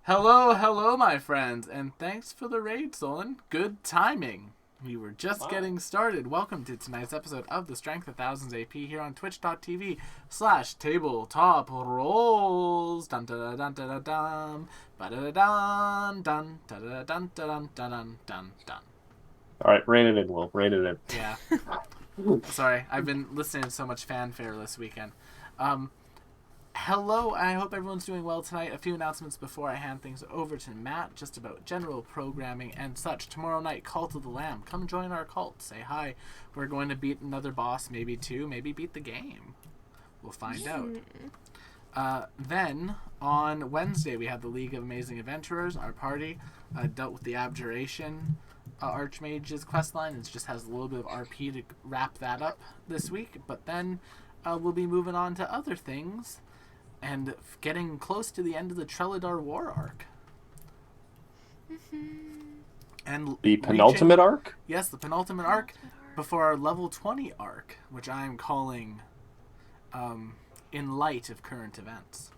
Hello, hello, my friends, and thanks for the raid, Solon. Good timing. We were just getting started. Welcome to tonight's episode of the Strength of Thousands AP here on twitch.tv/tabletop rolls. Dun dun dun dun dun dun dun dun dun dun dun dun dun dun. All right, rein it in, Will. Rein it in. Yeah. Sorry, I've been listening to so much fanfare this weekend. Hello, I hope everyone's doing well tonight. A few announcements before I hand things over to Matt, just about general programming and such. Tomorrow night, Cult of the Lamb. Come join our cult. Say hi. We're going to beat another boss, maybe two, maybe beat the game. We'll find out. Then, on Wednesday, we have the League of Amazing Adventurers. Our party dealt with the Abjuration Archmage's questline. It just has a little bit of RP to wrap that up this week. But then we'll be moving on to other things and getting close to the end of the Trelladar War arc. And The penultimate arc? Yes, the penultimate arc before our level 20 arc, which I'm calling In Light of Current Events.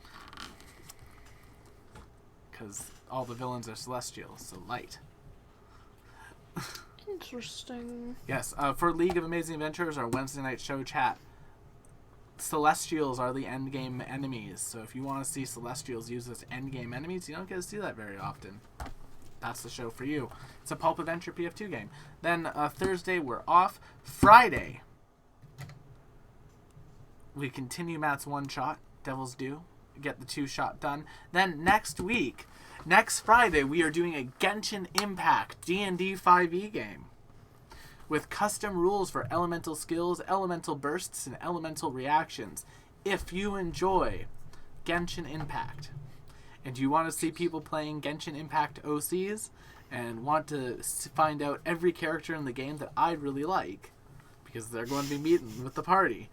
Because all the villains are celestial, so light. Interesting. Yes, for League of Amazing Adventurers, our Wednesday night show chat, Celestials are the endgame enemies. So if you want to see Celestials used as endgame enemies, you don't get to see that very often. That's the show for you. It's a Pulp Adventure PF2 game. Then Thursday, we're off. Friday, we continue Matt's one-shot, Devil's Due. Get the two-shot done. Then next week, next Friday, we are doing a Genshin Impact D&D 5e game with custom rules for elemental skills, elemental bursts, and elemental reactions. If you enjoy Genshin Impact and you want to see people playing Genshin Impact OCs and want to find out every character in the game that I really like, because they're going to be meeting with the party,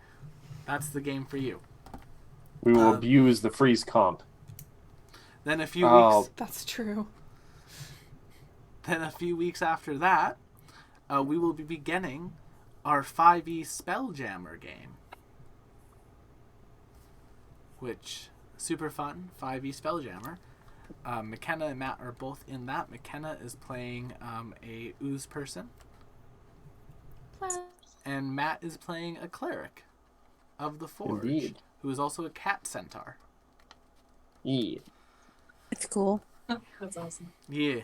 that's the game for you. We will abuse the freeze comp. Then a few weeks... That's true. Then a few weeks after that, we will be beginning our 5e Spelljammer game. Which, super fun, 5e Spelljammer. McKenna and Matt are both in that. McKenna is playing a ooze person. And Matt is playing a cleric of the Forge. Indeed. Who is also a cat centaur. Yeah. It's cool. That's awesome. Yeah.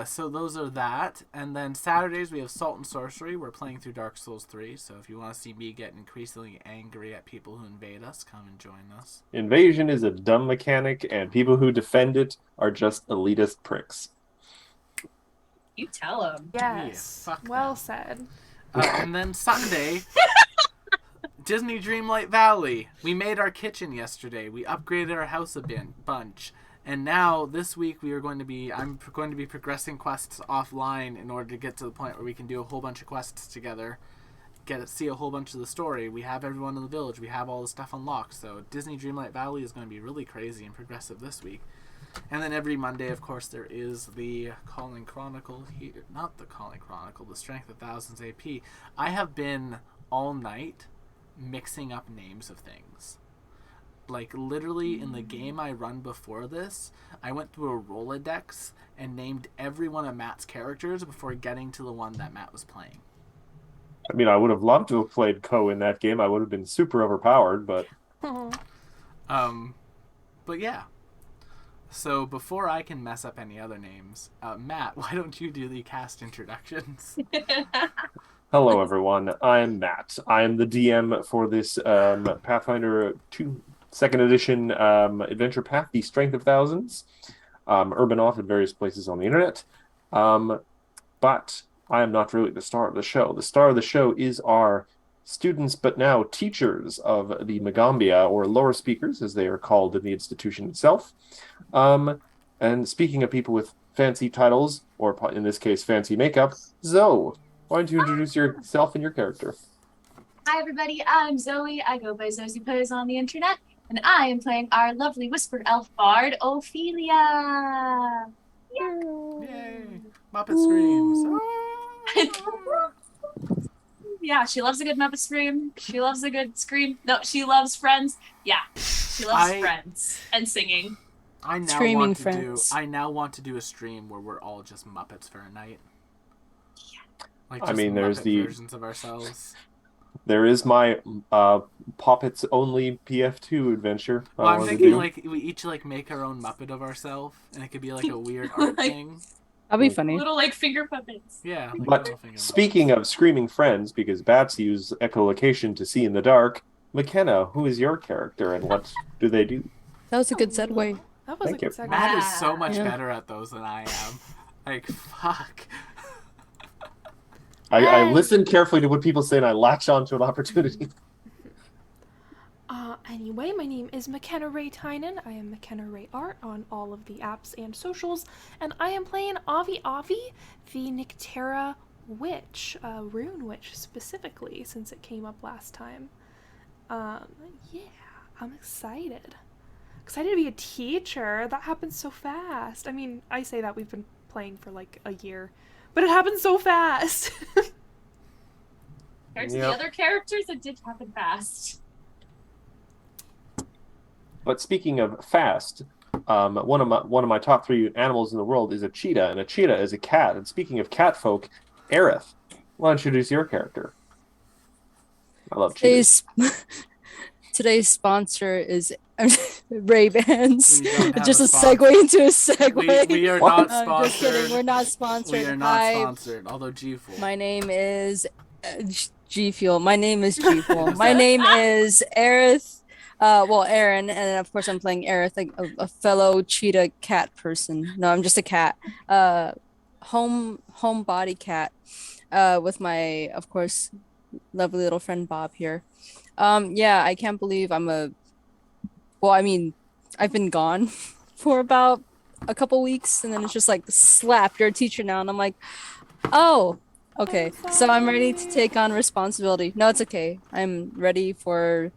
So those are that. And then Saturdays we have Salt and Sorcery. We're playing through Dark Souls 3. So if you want to see me get increasingly angry at people who invade us, come and join us. Invasion is a dumb mechanic, and people who defend it are just elitist pricks. You tell them. Yes. Yeah, fuck well them. said. And then Sunday, Disney Dreamlight Valley. We made our kitchen yesterday. We upgraded our house a bunch. And now, this week, I'm going to be progressing quests offline in order to get to the point where we can do a whole bunch of quests together, see a whole bunch of the story. We have everyone in the village. We have all the stuff unlocked. So Disney Dreamlight Valley is going to be really crazy and progressive this week. And then every Monday, of course, there is the Calling Chronicle. Not the Calling Chronicle, the Strength of Thousands AP. I have been all night mixing up names of things. Like, literally, in the game I run before this, I went through a Rolodex and named every one of Matt's characters before getting to the one that Matt was playing. I mean, I would have loved to have played Ko in that game. I would have been super overpowered, but... But yeah. So, before I can mess up any other names, Matt, why don't you do the cast introductions? Hello, everyone. I'm Matt. I'm the DM for this Pathfinder 2 2nd edition adventure path, The Strength of Thousands, urban off at various places on the internet. But I am not really the star of the show. The star of the show is our students, but now teachers of the Magambia, or lower speakers, as they are called in the institution itself. And speaking of people with fancy titles, or in this case, fancy makeup, Zoe, why don't you introduce yourself and your character? Hi, everybody. I'm Zoe. I go by Zosie Pose on the internet, and I am playing our lovely whisper elf bard, Ophelia. Yay! Muppet screams. Yeah, she loves a good Muppet scream. She loves a good scream. No, she loves Friends. Yeah, she loves Friends and singing. I now Screaming want to friends. do. I now want to do a stream where we're all just Muppets for a night. Like I just mean, there's Muppet versions of ourselves. There is my Poppets only PF2 adventure. Well, I I'm wanted to thinking do. like we each like make our own Muppet of ourselves, and it could be like a weird art Like- thing. That'd be funny. Little like finger puppets. Yeah. Like But little finger speaking Muppets. of screaming friends, because bats use echolocation to see in the dark, McKenna, who is your character and what do they do? That was a good segue. That was Thank a you. good segue. Matt is so much Yeah. better at those than I am. Like fuck. I listen carefully to what people say and I latch onto an opportunity. Anyway, my name is McKenna Ray Tynan. I am McKenna Ray Art on all of the apps and socials, and I am playing Avi, the Nyctera Witch, Rune Witch specifically, since it came up last time. Yeah, I'm excited. Excited to be a teacher. That happened so fast. I mean, I say that we've been playing for like a year, but it happened so fast. Compared to Yep. the other characters, it did happen fast. But speaking of fast, one of my top 3 animals in the world is a cheetah, and a cheetah is a cat. And speaking of cat folk, Aerith, why don't you introduce your character? I love cheetahs. Today's sponsor is Ray-Bans. We don't have Just a a sponsor. segue into a segue. We are What? not I'm just kidding. sponsored. We're not sponsored. We are not Hi, sponsored. Although G Fuel. my name is G Fuel. My name is G Fuel. My name is Aerith. Aaron, and of course I'm playing Aerith, like a fellow cheetah cat person. No, I'm just a cat. Home body cat. With my, of course, lovely little friend Bob here. Yeah, I can't believe I've been gone for about a couple weeks, and then it's just like, slap, you're a teacher now, and I'm like, oh, okay. So I'm ready to take on responsibility. No, it's okay. I'm ready for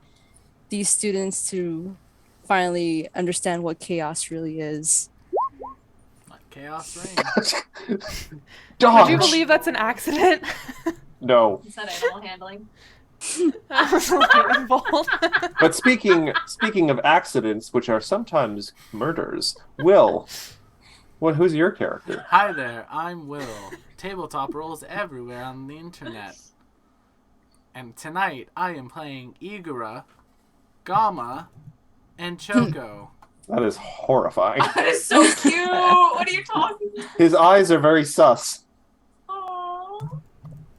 these students to finally understand what chaos really is. Chaos reign. Dodge! Would you believe that's an accident? No. Is that animal handling? That was a lightning bolt. But speaking of accidents, which are sometimes murders, Will, who's your character? Hi there, I'm Will. Tabletop rolls everywhere on the internet. And tonight I am playing Igura, Gamma, and Choco. That is horrifying. That is so cute! What are you talking about? His eyes are very sus. Aww.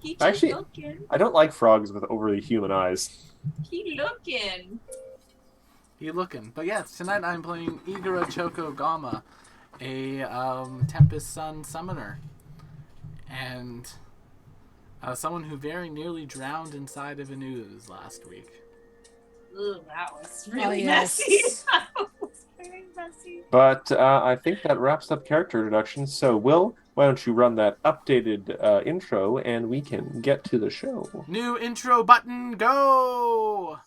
He just Actually- looking. I don't like frogs with overly human eyes. He looking. You looking. But yes, tonight I'm playing Igura Choco Gamma, a Tempest Sun summoner. And someone who very nearly drowned inside of an ooze last week. Ooh, that was really yes. messy. That was very messy. But I think that wraps up character introductions. So, Will, why don't you run that updated intro and we can get to the show. New intro button, go!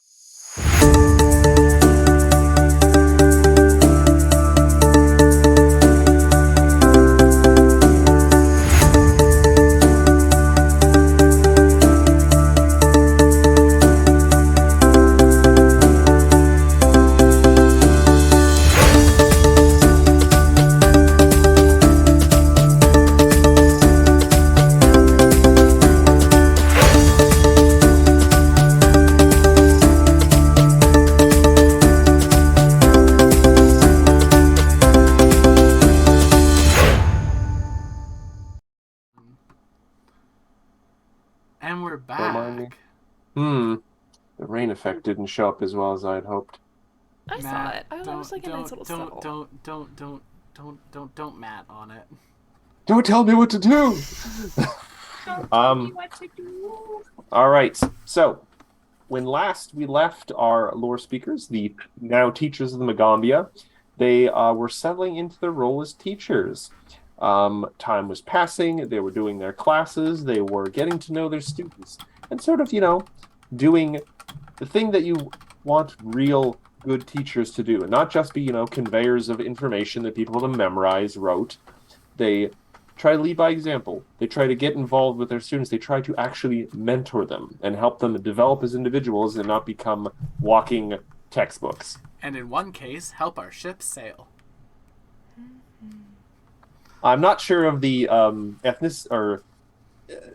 And we're Remind me. back. The rain effect didn't show up as well as I had hoped. I saw Matt, it. I thought it was like a nice little subtle. Don't Matt on it. Don't tell me what to do! Don't tell me what to do. All right. So, when last we left our lore speakers, the now teachers of the Magambia, they were settling into their role as teachers. Time was passing. They were doing their classes. They were getting to know their students and sort of, doing the thing that you want real good teachers to do, and not just be, conveyors of information that people to memorize wrote. They try to lead by example. They try to get involved with their students. They try to actually mentor them and help them develop as individuals and not become walking textbooks. And in one case, help our ship sail. I'm not sure of the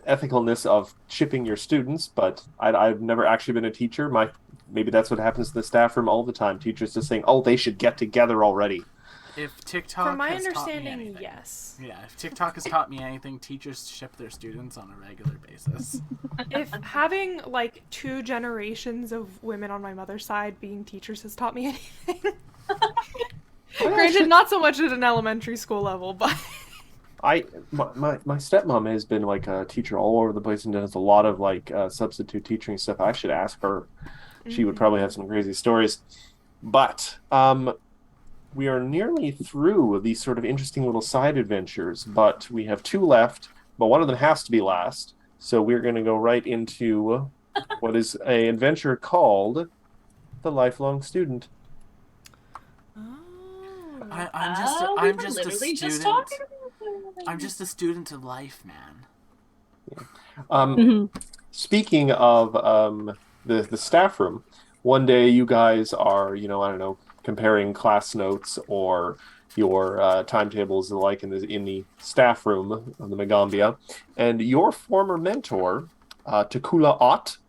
ethicalness of shipping your students, but I've never actually been a teacher. Maybe that's what happens in the staff room all the time. Teachers just saying, "Oh, they should get together already." If TikTok From my has taught me understanding, anything, yes. yeah, if TikTok has taught me anything, teachers ship their students on a regular basis. If having like 2 generations of women on my mother's side being teachers has taught me anything, granted, not so much at an elementary school level, but My stepmom has been like a teacher all over the place and does a lot of like substitute teaching stuff. I should ask her. She would probably have some crazy stories. But we are nearly through these sort of interesting little side adventures, but we have 2 left, but one of them has to be last. So we're going to go right into what is an adventure called The Lifelong Student. I'm just a literally student. just talking about I'm just a student of life, man. Speaking of the staff room, one day you guys are, I don't know, comparing class notes or your timetables and the like in the staff room of the Megambia, and your former mentor, Takula Ott,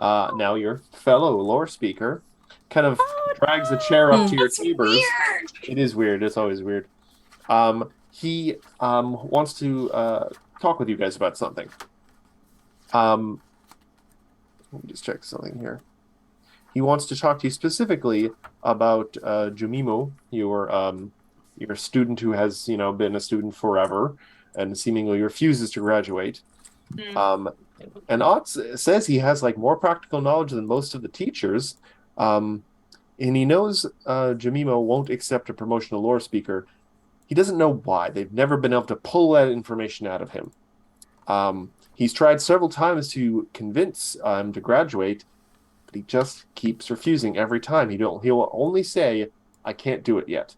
now your fellow lore speaker, kind of drags a chair up to your chambers. Weird. It is weird. It's always weird. He wants to talk with you guys about something. Let me just check something here. He wants to talk to you specifically about Jumimo, your student who has been a student forever and seemingly refuses to graduate. And Ott says he has like more practical knowledge than most of the teachers, and he knows Jumimo won't accept a promotional lore speaker. He doesn't know why. They've never been able to pull that information out of him. He's tried several times to convince him to graduate, but he just keeps refusing every time. He'll only say, "I can't do it yet."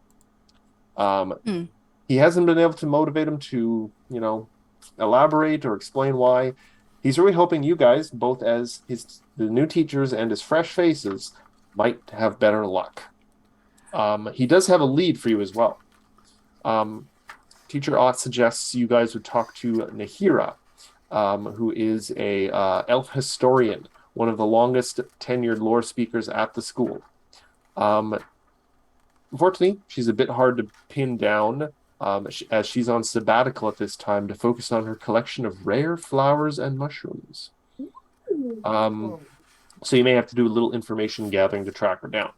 He hasn't been able to motivate him to, elaborate or explain why. He's really hoping you guys, both as the new teachers and as fresh faces, might have better luck. He does have a lead for you as well. Teacher Ott suggests you guys would talk to Nahira, who is a elf historian, one of the longest tenured lore speakers at the school. Unfortunately, she's a bit hard to pin down, as she's on sabbatical at this time to focus on her collection of rare flowers and mushrooms. So you may have to do a little information gathering to track her down.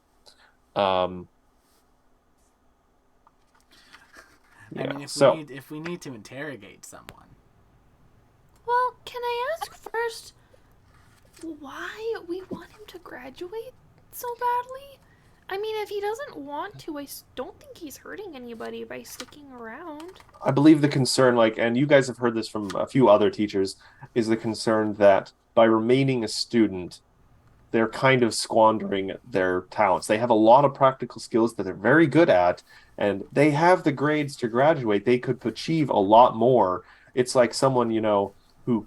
I mean, if we need to interrogate someone. well, can I ask first why we want him to graduate so badly? I mean, if he doesn't want to, I don't think he's hurting anybody by sticking around. I believe the concern, and you guys have heard this from a few other teachers, is the concern that by remaining a student, they're kind of squandering their talents. They have a lot of practical skills that they're very good at, and they have the grades to graduate. They could achieve a lot more. It's like someone, who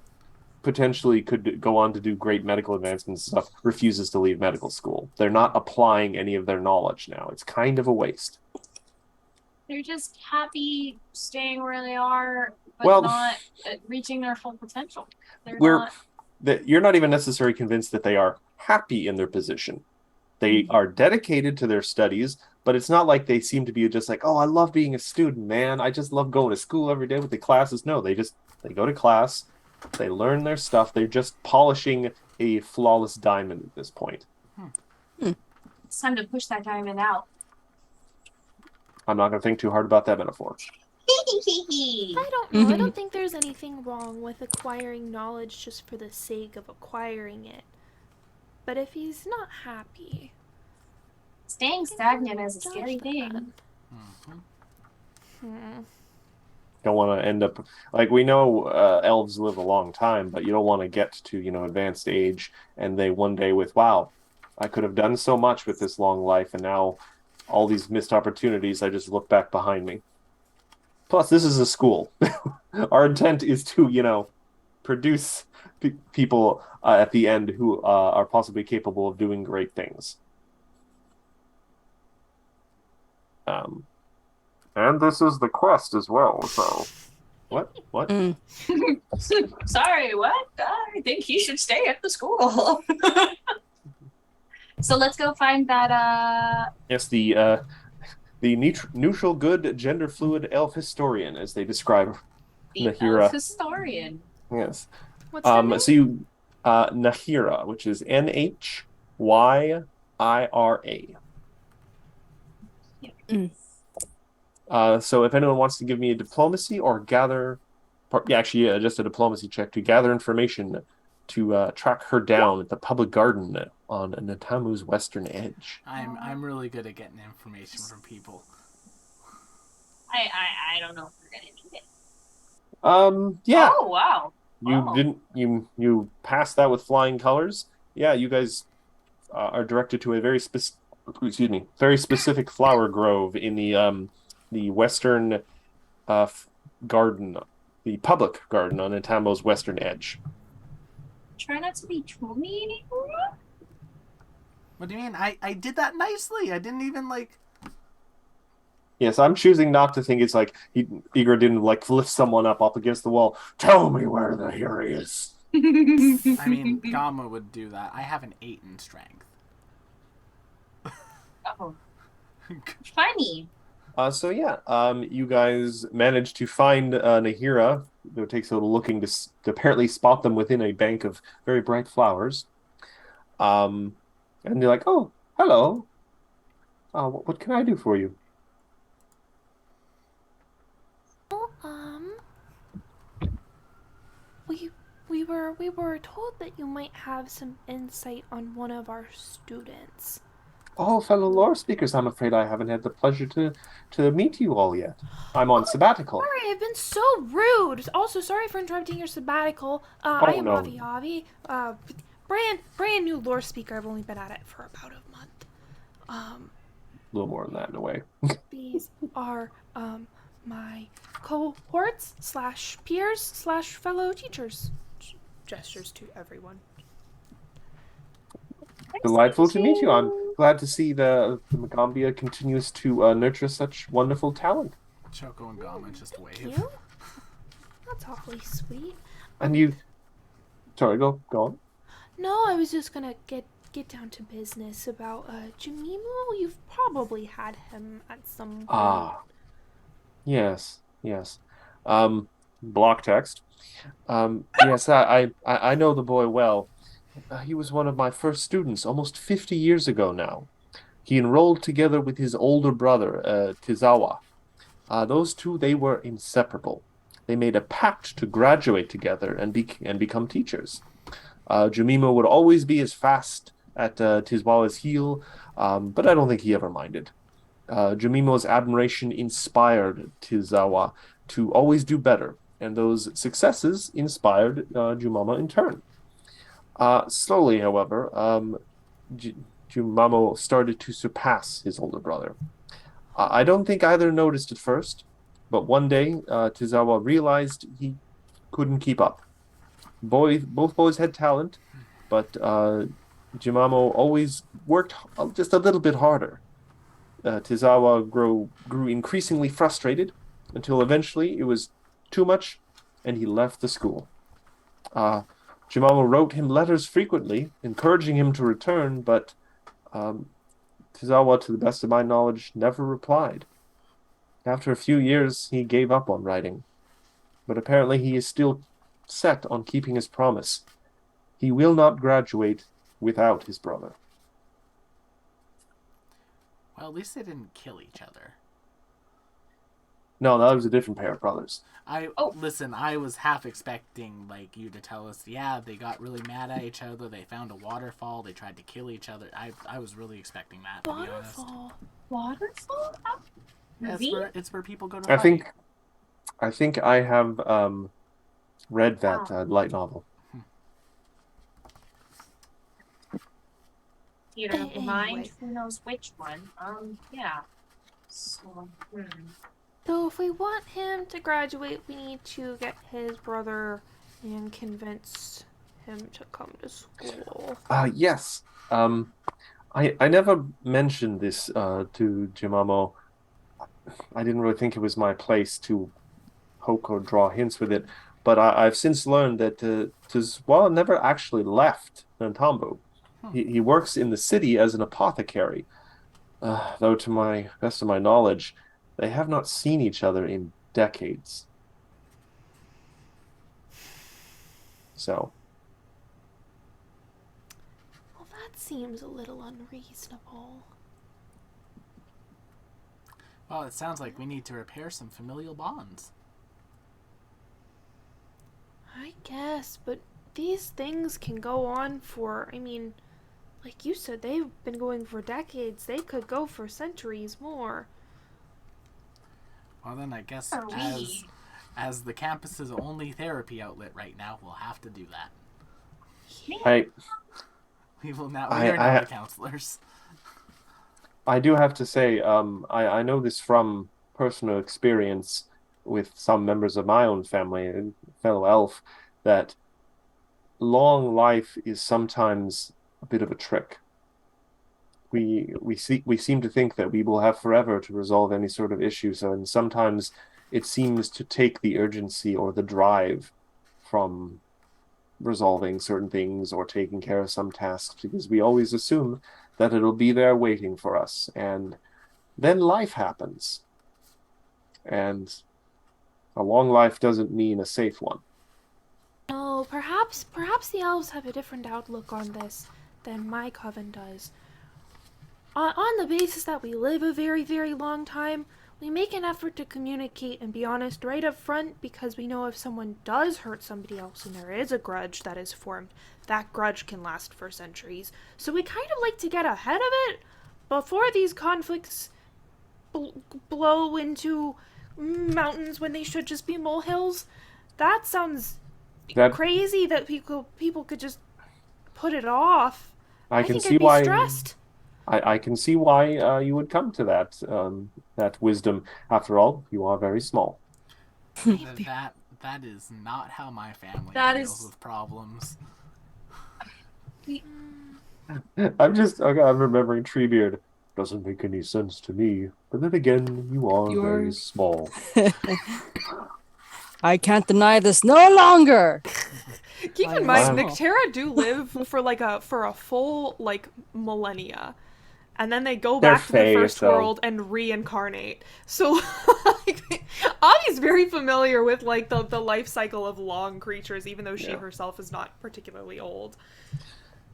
potentially could go on to do great medical advancements and stuff, refuses to leave medical school. They're not applying any of their knowledge now. It's kind of a waste. They're just happy staying where they are, but Well, not reaching their full potential. You're not even necessarily convinced that they are happy in their position. They are dedicated to their studies, but it's not like they seem to be just like, "Oh, I love being a student, man. I just love going to school every day with the classes." No, they go to class, they learn their stuff. They're just polishing a flawless diamond at this point. It's time to push that diamond out. I'm not going to think too hard about that metaphor. I don't know. I don't think there's anything wrong with acquiring knowledge just for the sake of acquiring it. But if he's not happy, Staying stagnant is a scary thing. Don't want to end up we know elves live a long time, but you don't want to get to advanced age and they one day with, wow, I could have done so much with this long life, and now all these missed opportunities, I just look back behind me. Plus, this is a school. Our intent is to produce people at the end who are possibly capable of doing great things. And this is the quest as well, so... What? Mm. Sorry, what? I think he should stay at the school. So let's go find that. Yes, the neutral good gender fluid elf historian, as they describe The Nahira. elf historian. Yes. What's her name? So you Nahira, which is Nhyira. So if anyone wants to give me a diplomacy or just a diplomacy check to gather information to track her down at the public garden on Natamu's western edge. I'm really good at getting information from people. I don't know if we're gonna need it. Yeah. Oh wow. You passed that with flying colors. Yeah, you guys are directed to a very specific flower grove in the western garden, the public garden on Natamo's western edge. Try not to be too mean anymore. What do you mean? I did that nicely. I didn't even like. Yes, I'm choosing not to think it's like Igor didn't like lift someone up against the wall. Tell me where the hero is. I mean, Gamma would do that. I have an 8 in strength. Oh. Funny. So yeah, you guys managed to find Nahira. It takes a little looking to apparently spot them within a bank of very bright flowers. And you're like, oh, hello. What can I do for you? We were told that you might have some insight on one of our students. Oh, fellow lore speakers, I'm afraid I haven't had the pleasure to meet you all yet. I'm on sabbatical. Sorry, I've been so rude. Also, sorry for interrupting your sabbatical. I am no. Avi Avi. Brand new lore speaker. I've only been at it for about a month. A little more than that in a way. These are my cohorts / peers / fellow teachers. Gestures to everyone. Delightful to meet you. I'm glad to see the Magambia continues to nurture such wonderful talent. Choco and Gamma just wave. Thank you. That's awfully sweet. And you... Sorry, go on. No, I was just gonna get down to business about Jimimo. You've probably had him at some point. Ah. Yes. Block text. Yes, I know the boy well. He was one of my first students almost 50 years ago now. He enrolled together with his older brother, Tizawa. Those two, they were inseparable. They made a pact to graduate together and become teachers. Jumimo would always be as fast at Tizawa's heel, but I don't think he ever minded. Jumimo's admiration inspired Tizawa to always do better, and those successes inspired Jumama in turn. Slowly, however, Jumamo started to surpass his older brother. I don't think either noticed at first, but one day Tizawa realized he couldn't keep up. Both boys had talent, but Jumamo always worked just a little bit harder. Tizawa grew increasingly frustrated until eventually it was too much, and he left the school. Jumamo wrote him letters frequently, encouraging him to return, but Tizawa, to the best of my knowledge, never replied. After a few years, he gave up on writing, but apparently he is still set on keeping his promise. He will not graduate without his brother. Well, at least they didn't kill each other. No, that was a different pair of brothers. Listen, I was half expecting you to tell us, yeah, they got really mad at each other, they found a waterfall, they tried to kill each other. I was really expecting that, to be honest. Waterfall? Yeah, it's where people go to fight. I think I have read that light novel. You don't mind who knows which one. Yeah. So, So if we want him to graduate, we need to get his brother and convince him to come to school. Yes. I never mentioned this to Jimamo. I didn't really think it was my place to poke or draw hints with it, but I've since learned that Tizwa never actually left Nantambu. He works in the city as an apothecary, though to my best of my knowledge, they have not seen each other in decades. So, Well, that seems a little unreasonable. Well, it sounds like we need to repair some familial bonds. I guess, but these things can go on for, I mean, like you said, they've been going for decades. They could go for centuries more. Well, then I guess Are we? as the campus's only therapy outlet right now, we'll have to do that. I We are now the counselors. I do have to say, I know this from personal experience with some members of my own family and fellow elf, that long life is sometimes a bit of a trick. We seem to think that we will have forever to resolve any sort of issue, so and sometimes it seems to take the urgency or the drive from resolving certain things or taking care of some tasks, because we always assume that it'll be there waiting for us, and then life happens, and a long life doesn't mean a safe one. No, perhaps the elves have a different outlook on this than my coven does. On the basis that we live a very, very long time, we make an effort to communicate and be honest right up front, because we know if someone does hurt somebody else and there is a grudge that is formed, that grudge can last for centuries. So we kind of like to get ahead of it before these conflicts blow into mountains when they should just be molehills. That sounds crazy that people could just put it off. I can think see I'd be why. stressed. I can see why you would come to that wisdom. After all, you are very small. That is not how my family deals with problems. I'm remembering Treebeard. Doesn't make any sense to me. But then again, you are very small. I can't deny this no longer. Keep in mind, Nyctera do live for a full millennia, and then they go back to the first world and reincarnate. So, Avi's very familiar with the life cycle of long creatures, even though she herself is not particularly old.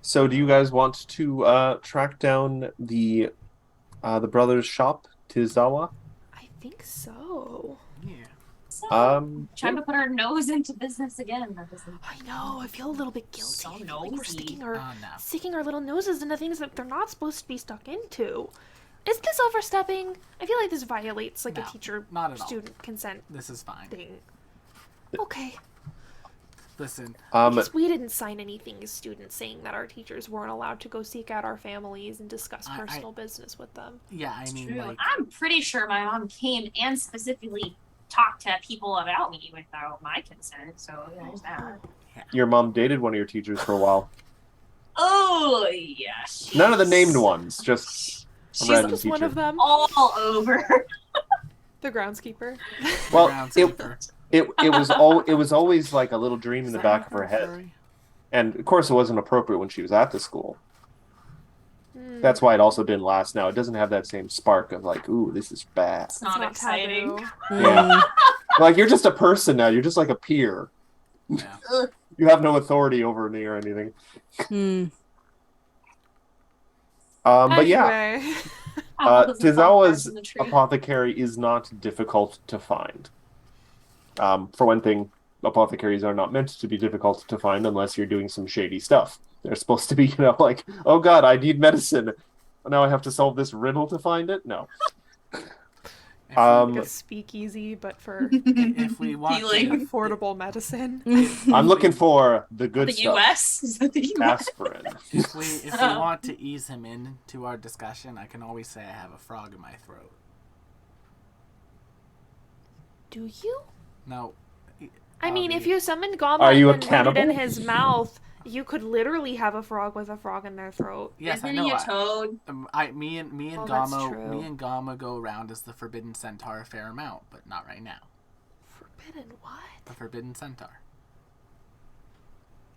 So, do you guys want to track down the brothers' shop, Tizawa? I think so. Yeah. Trying to put our nose into business again. I know. I feel a little bit guilty. So like we're sticking our sticking our little noses into things that they're not supposed to be stuck into. Is this overstepping? I feel like this violates a teacher-student consent. This is fine. Thing. Okay. Listen. Because we didn't sign anything as students saying that our teachers weren't allowed to go seek out our families and discuss personal business with them. Yeah, I mean, I'm pretty sure my mom came and specifically talked to people about me without my consent, so there's that. Your mom dated one of your teachers for a while. Oh, yes. None of the named ones, just a random just teacher. one of them. All over. The groundskeeper. Well, it was always like a little dream in the back of her head, and of course it wasn't appropriate when she was at the school. That's why it also didn't last. Now it doesn't have that same spark of ooh, this is bad. It's not exciting. Yeah, you're just a person now. You're just like a peer. Yeah. You have no authority over me or anything. But yeah, Tizawa's apothecary is not difficult to find. For one thing, apothecaries are not meant to be difficult to find unless you're doing some shady stuff. They're supposed to be, oh god, I need medicine. Now I have to solve this riddle to find it? No. Like a speakeasy, but for if we want affordable medicine. I'm looking for the good stuff. US? Is that the US? Aspirin. If we want to ease him into our discussion, I can always say I have a frog in my throat. Do you? No. I mean, if you summoned Are you a Goblin and put it in cannibal? his mouth You could literally have a frog with a frog in their throat. Yes, Isn't I know. he a toad? Me and Oh, that's Gamo, true. me and Gama go around as the Forbidden Centaur a fair amount, but not right now. Forbidden what? The Forbidden Centaur.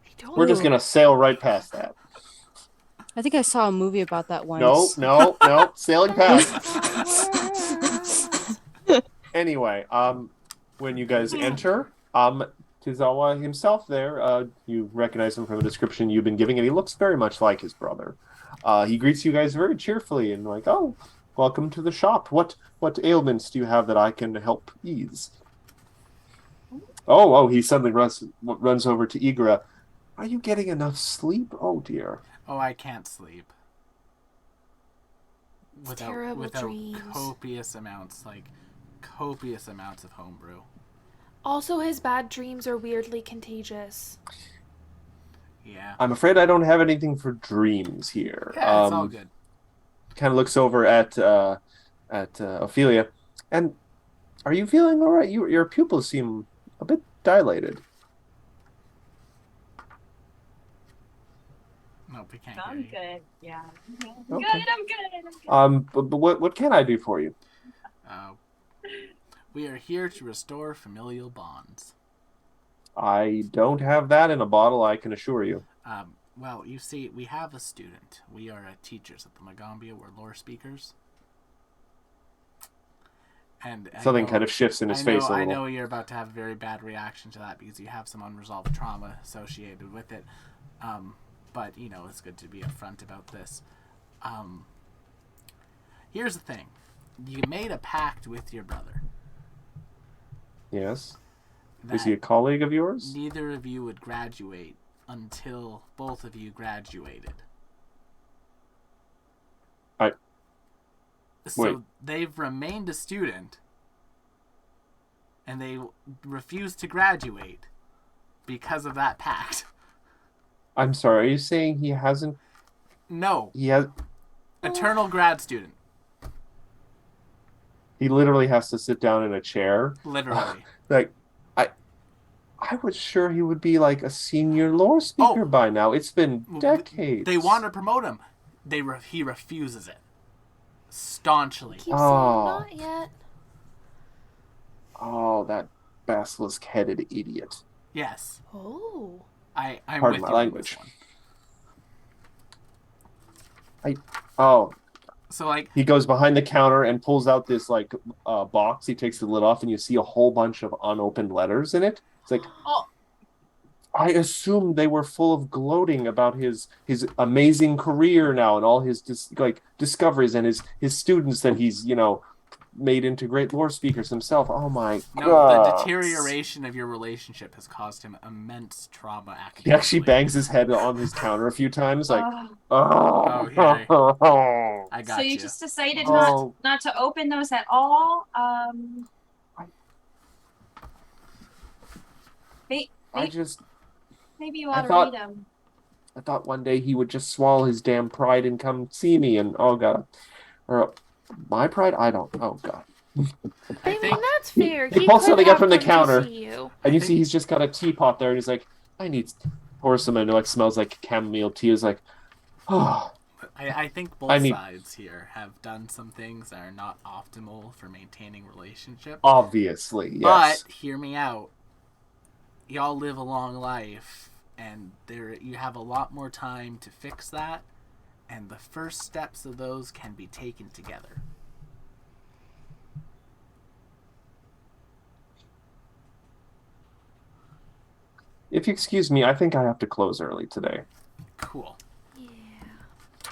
I don't We're just gonna sail right past that. I think I saw a movie about that No, once. no, no, sailing past. Words. Anyway, when you guys enter, Tizawa himself there, you recognize him from a description you've been giving, and he looks very much like his brother. He greets you guys very cheerfully and like, oh, welcome to the shop. What ailments do you have that I can help ease? Oh, he suddenly runs over to Igra. Are you getting enough sleep? Oh dear. Oh, I can't sleep. Terrible dreams. copious amounts of homebrew. Also, his bad dreams are weirdly contagious. Yeah. I'm afraid I don't have anything for dreams here. Yeah, it's all good. Kind of looks over at Ophelia, and are you feeling all right? Your pupils seem a bit dilated. Nope, we can't I'm hear you. good. Yeah. I'm Okay. good. I'm good. But what can I do for you? We are here to restore familial bonds. I don't have that in a bottle, I can assure you. Well, you see, we have a student. We are teachers at the Magambia. We're lore speakers. And Something kind of shifts in his face a little. I know you're about to have a very bad reaction to that because you have some unresolved trauma associated with it. But, it's good to be upfront about this. Here's the thing. You made a pact with your brother. Yes. Is he a colleague of yours? Neither of you would graduate until both of you graduated. Wait. They've remained a student, and they refuse to graduate because of that pact. I'm sorry, are you saying he hasn't... No. He has... Eternal grad student. He literally has to sit down in a chair. Literally. Like, I was sure he would be like a senior lore speaker by now. It's been decades. They want to promote him. He refuses it. Staunchly. Keep saying not yet. Oh, that basilisk-headed idiot. Yes. Oh. I'm Pardon with my you on language. this one. So, he goes behind the counter and pulls out this box. He takes the lid off, and you see a whole bunch of unopened letters in it. It's like, Oh. I assumed they were full of gloating about his amazing career now and all his discoveries and his students that he's made into great lore speakers himself. Oh my god! No, the deterioration of your relationship has caused him immense trauma. He actually bangs his head on his counter a few times, like, Oh, yeah. I got So you. you just decided not to open those at all? Maybe you ought to read them. I thought one day he would just swallow his damn pride and come see me, and oh god, or my pride? I don't. Oh god. I mean, that's fair. He pulls something up from the come to counter, see you. and you see he's just got a teapot there, and he's like, I need pour some in. It smells like chamomile tea. He's like, oh. I think both sides here have done some things that are not optimal for maintaining relationships. Obviously, yes. But hear me out. Y'all live a long life, and you have a lot more time to fix that, and the first steps of those can be taken together. If you excuse me, I think I have to close early today. Cool. Yeah.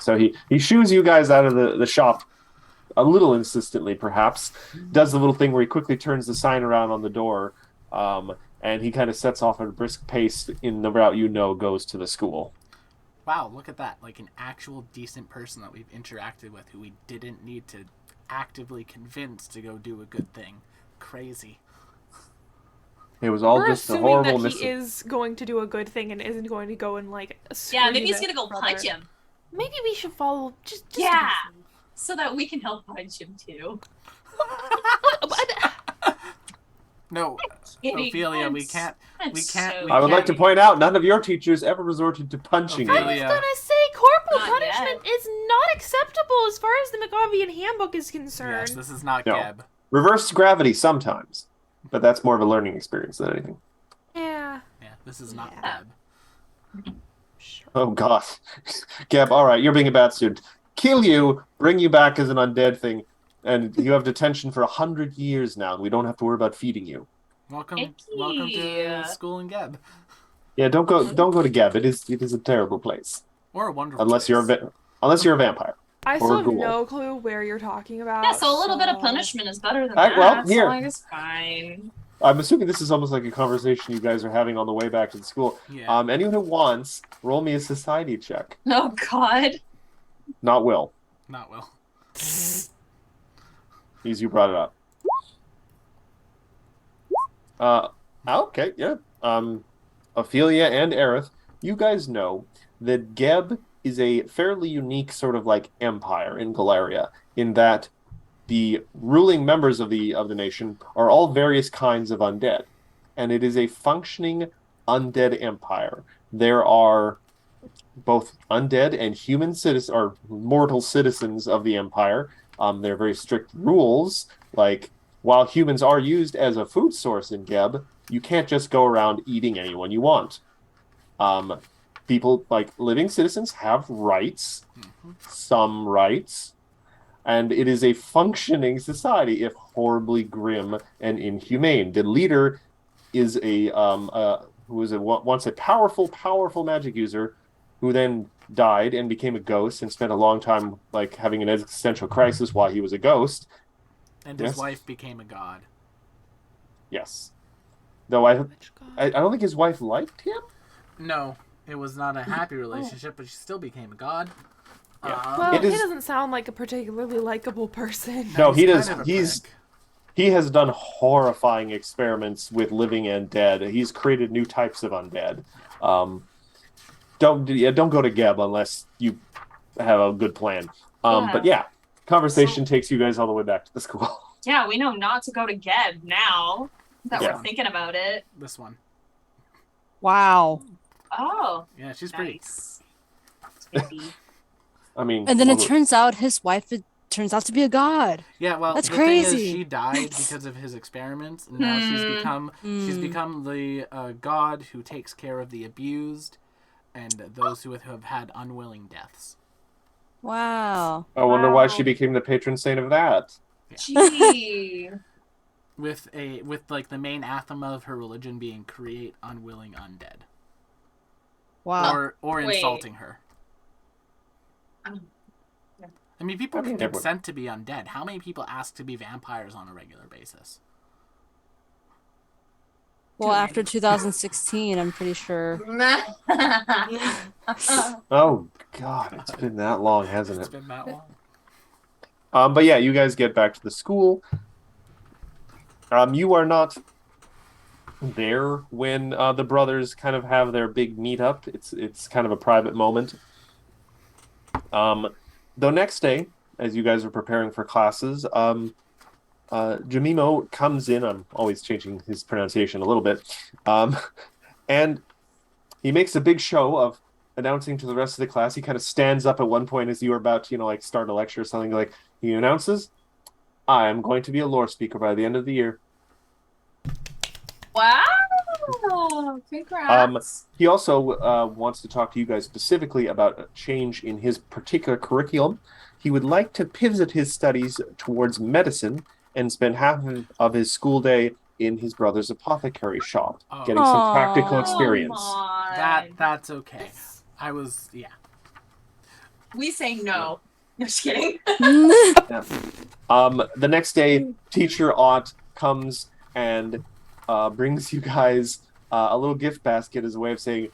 So he shoos you guys out of the shop a little insistently, perhaps. Does the little thing where he quickly turns the sign around on the door, and he kind of sets off at a brisk pace in the route goes to the school. Wow, look at that. Like an actual decent person that we've interacted with who we didn't need to actively convince to go do a good thing. Crazy. It was all We're just a assuming horrible that he is going to do a good thing and isn't going to go and Yeah, maybe he's gonna go punch him. Maybe we should follow just yeah, so that we can help punch him too. No, Ophelia, we can't. I would like to point out, none of your teachers ever resorted to punching Ophelia. I was you. gonna say corporal Not punishment is not acceptable as far as the McGonagall handbook is concerned. Yes, this is not No. Geb. Reverse gravity sometimes, but that's more of a learning experience than anything. Yeah. Yeah, this is not Yeah. Geb. Sure. Oh God, Gab. All right, you're being a bad student. Kill you, bring you back as an undead thing, and you have detention for 100 years now. We don't have to worry about feeding you. Welcome Icky. to school in Geb. Yeah, don't go to Gab. It is a terrible place. Or a wonderful Unless place. you're a vampire. I Or still have ghoul. no clue where you're talking about. Yeah, so a little bit of punishment is better than Alright, that. well, So here. I guess fine. I'm assuming this is almost like a conversation you guys are having on the way back to the school. Yeah. Anyone who wants, roll me a society check. Oh God. Not Will. Not well. Because you brought it up. Okay, yeah. Ophelia and Aerith, you guys know that Geb is a fairly unique sort of like empire in Galeria, in that the ruling members of the nation are all various kinds of undead, and it is a functioning undead empire. There are both undead and human citizens, or mortal citizens of the empire. There are very strict rules, like while humans are used as a food source in Geb, you can't just go around eating anyone you want. People, like living citizens, have rights, some rights, and it is a functioning society, if horribly grim and inhumane. The leader is who was once a powerful magic user, who then died and became a ghost and spent a long time like having an existential crisis while he was a ghost. And his Yes. wife became a god. Yes, though I Which god? don't think his wife liked him. No, it was not a happy relationship, but she still became a god. Yeah. Well, It he is- doesn't sound like a particularly likable person. No, he he's does. kind of a He's prick. he has done horrifying experiments with living and dead. He's created new types of undead. Don't go to Geb unless you have a good plan. Yeah. But yeah, conversation takes you guys all the way back to the school. Yeah, we know not to go to Geb now that Yeah. we're thinking about it. This one. Wow. Oh, Yeah, she's pretty. nice. Maybe. I mean, And then it well, turns out his wife turns out to be a god. Yeah, well, That's the thing is, crazy. she died because of his experiments, and now she's become the god who takes care of the abused and those who have had unwilling deaths. Wow. I wonder why Wow. she became the patron saint of that. Gee. With like the main anthem of her religion being create unwilling undead, Wow. or Wait. insulting her. I mean, people I can mean, everyone- consent to be undead. How many people ask to be vampires on a regular basis? Well, after 2016, I'm pretty sure. Oh God, it's been that long, hasn't It's it? been that long. But yeah, you guys get back to the school. You are not there when the brothers kind of have their big meetup. It's kind of a private moment. Though next day, as you guys are preparing for classes, Jamimo comes in. I'm always changing his pronunciation a little bit, and he makes a big show of announcing to the rest of the class. He kind of stands up at one point as you are about to, like start a lecture or something. Like he announces, "I am going to be a lore speaker by the end of the year." Wow! Congrats. He also wants to talk to you guys specifically about a change in his particular curriculum. He would like to pivot his studies towards medicine and spend half of his school day in his brother's apothecary shop, Oh. getting some practical Aw. experience. Come on. That's okay. I was We say no. Just kidding. The next day, Teacher Ott comes and brings you guys a little gift basket as a way of saying,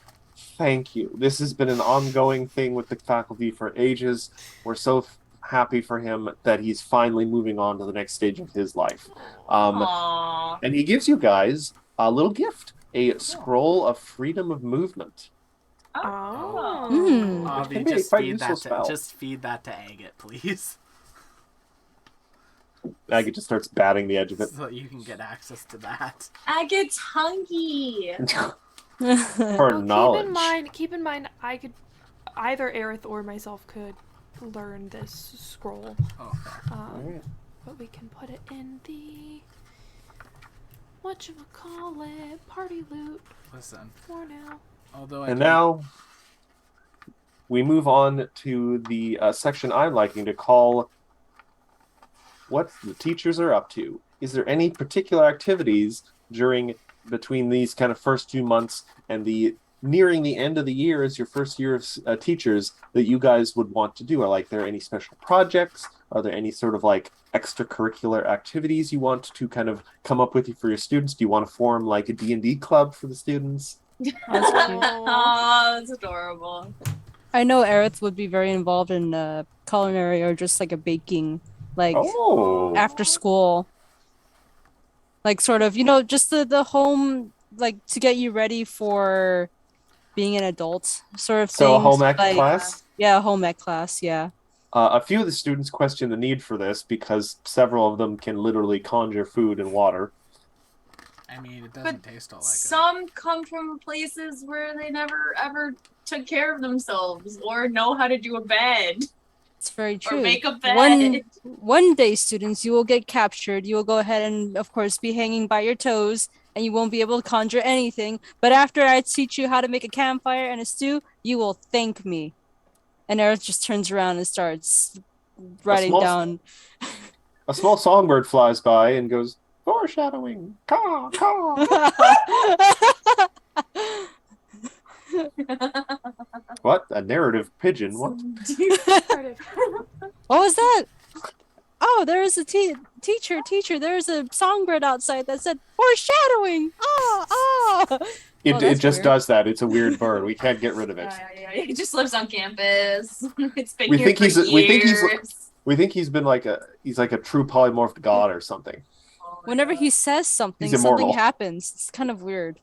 thank you. This has been an ongoing thing with the faculty for ages. We're so happy for him that he's finally moving on to the next stage of his life. Aww. And he gives you guys a little gift, a scroll of freedom of movement. Oh. Hmm. Avi, can be a just quite feed useful that spell. to agate, please. Maggie just starts batting the edge of it. so you can get access to that. I get hungry. For Oh, knowledge. keep in mind, I could either Aerith or myself could learn this scroll. Oh, fair. Alright. But we can put it in the whatchamacallit party loot Listen, for now. although I And can- now we move on to the section I'm liking to call what the teachers are up to. Is there any particular activities between these kind of first 2 months and the nearing the end of the year as your first year of teachers that you guys would want to do? Are there any special projects? Are there any sort of like extracurricular activities you want to kind of come up with for your students? Do you want to form like a D&D club for the students? That's cute. Oh, that's adorable. I know Aerith would be very involved in culinary or just like a baking, like Oh, after school. Like sort of, just the home, like to get you ready for being an adult sort of so a thing. home ec like, class? Yeah, a home ec class, yeah. A few of the students question the need for this because several of them can literally conjure food and water. I mean, it doesn't taste all like Some come from places where they never ever took care of themselves or know how to do a bed It's very or true. make a bed. One day, students, you will get captured. You will go ahead and, of course, be hanging by your toes, and you won't be able to conjure anything. But after I teach you how to make a campfire and a stew, you will thank me. And Aerith just turns around and starts writing small- down. A small songbird flies by and goes, foreshadowing, caw, caw. What? A narrative pigeon? What? What was that? Oh, there is a teacher. There's a songbird outside that said foreshadowing. Oh. It that's just weird. does that. It's a weird bird. We can't get rid of it. Yeah. He just lives on campus. It's been We here think for he's- years. we think he's been like a true polymorphed god or something. Oh my Whenever God. he says something, He's something immortal. happens. It's kind of weird.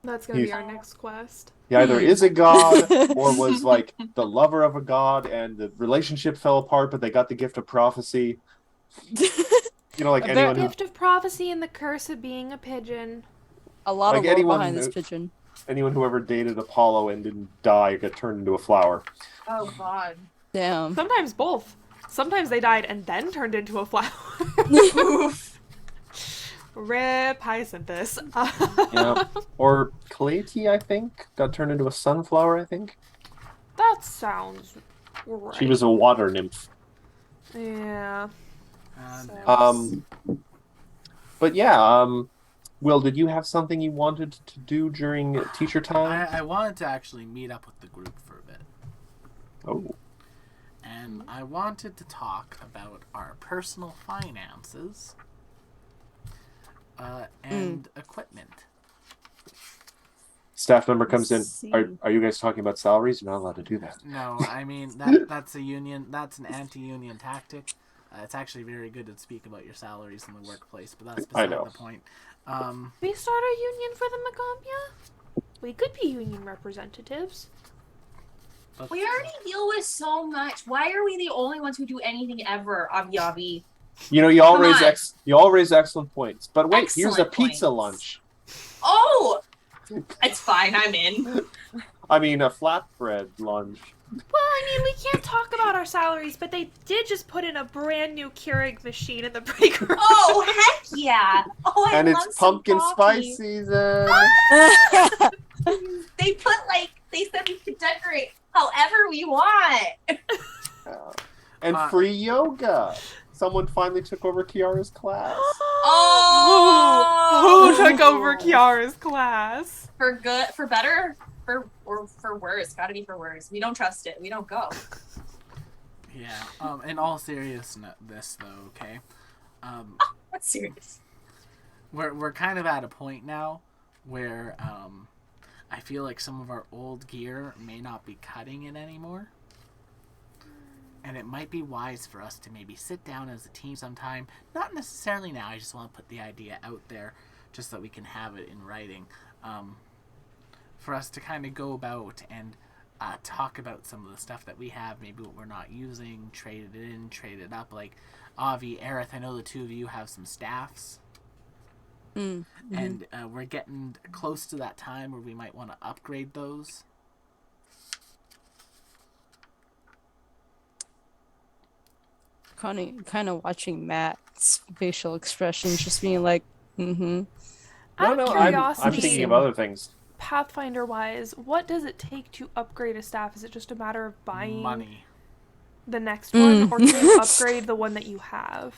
That's gonna be He's- our next quest. He either is a god or was like the lover of a god and the relationship fell apart, but they got the gift of prophecy. Like A anyone who, Gift of prophecy and the curse of being a pigeon. A lot Like of lore anyone behind this who- pigeon. anyone who ever dated Apollo and didn't die or get turned into a flower. Oh God. Damn. Sometimes both. Sometimes they died and then turned into a flower. Oof. Rip Hyacinthus. Yeah. Or Cleity, I think, got turned into a sunflower, I think. That sounds right. She was a water nymph. Yeah. And But yeah, Will, did you have something you wanted to do during teacher time? I wanted to actually meet up with the group for a bit. Oh. And I wanted to talk about our personal finances and equipment. Staff member comes in. Let's see. Are you guys talking about salaries? You're not allowed to do that. No, I mean that's a union. That's an anti-union tactic. It's actually very good to speak about your salaries in the workplace, but that's I beside know. the point. We start a union for the Magambia? We could be union representatives. Let's- We already deal with so much. Why are we the only ones who do anything ever, Avi? You all Come raise on. you all raise excellent points. But wait, here's a Excellent pizza points. lunch. Oh! It's fine, I'm in. I mean, a flatbread lunch. Well, I mean, we can't talk about our salaries, but they did just put in a brand new Keurig machine in the break room. Oh, heck yeah! Oh, I And love it's some pumpkin coffee. spice season. They put, they said we could decorate however we want. And Uh, free yoga. Someone finally took over Kiara's class. Oh! Who took over Kiara's class? For good, for better, or for worse. Gotta be for worse. We don't trust it. We don't go. Yeah. In all seriousness, though, okay. That's serious. We're kind of at a point now where I feel like some of our old gear may not be cutting it anymore. And it might be wise for us to maybe sit down as a team sometime. Not necessarily now, I just want to put the idea out there just so that we can have it in writing. For us to kind of go about and talk about some of the stuff that we have, maybe what we're not using, trade it in, trade it up. Like Avi, Aerith, I know the two of you have some staffs. Mm-hmm. And we're getting close to that time where we might want to upgrade those. Kind of watching Matt's facial expressions, just being like, mm-hmm. Out of I'm curiosity, thinking of other things. Pathfinder-wise, what does it take to upgrade a staff? Is it just a matter of buying Money. the next one, or can you upgrade the one that you have?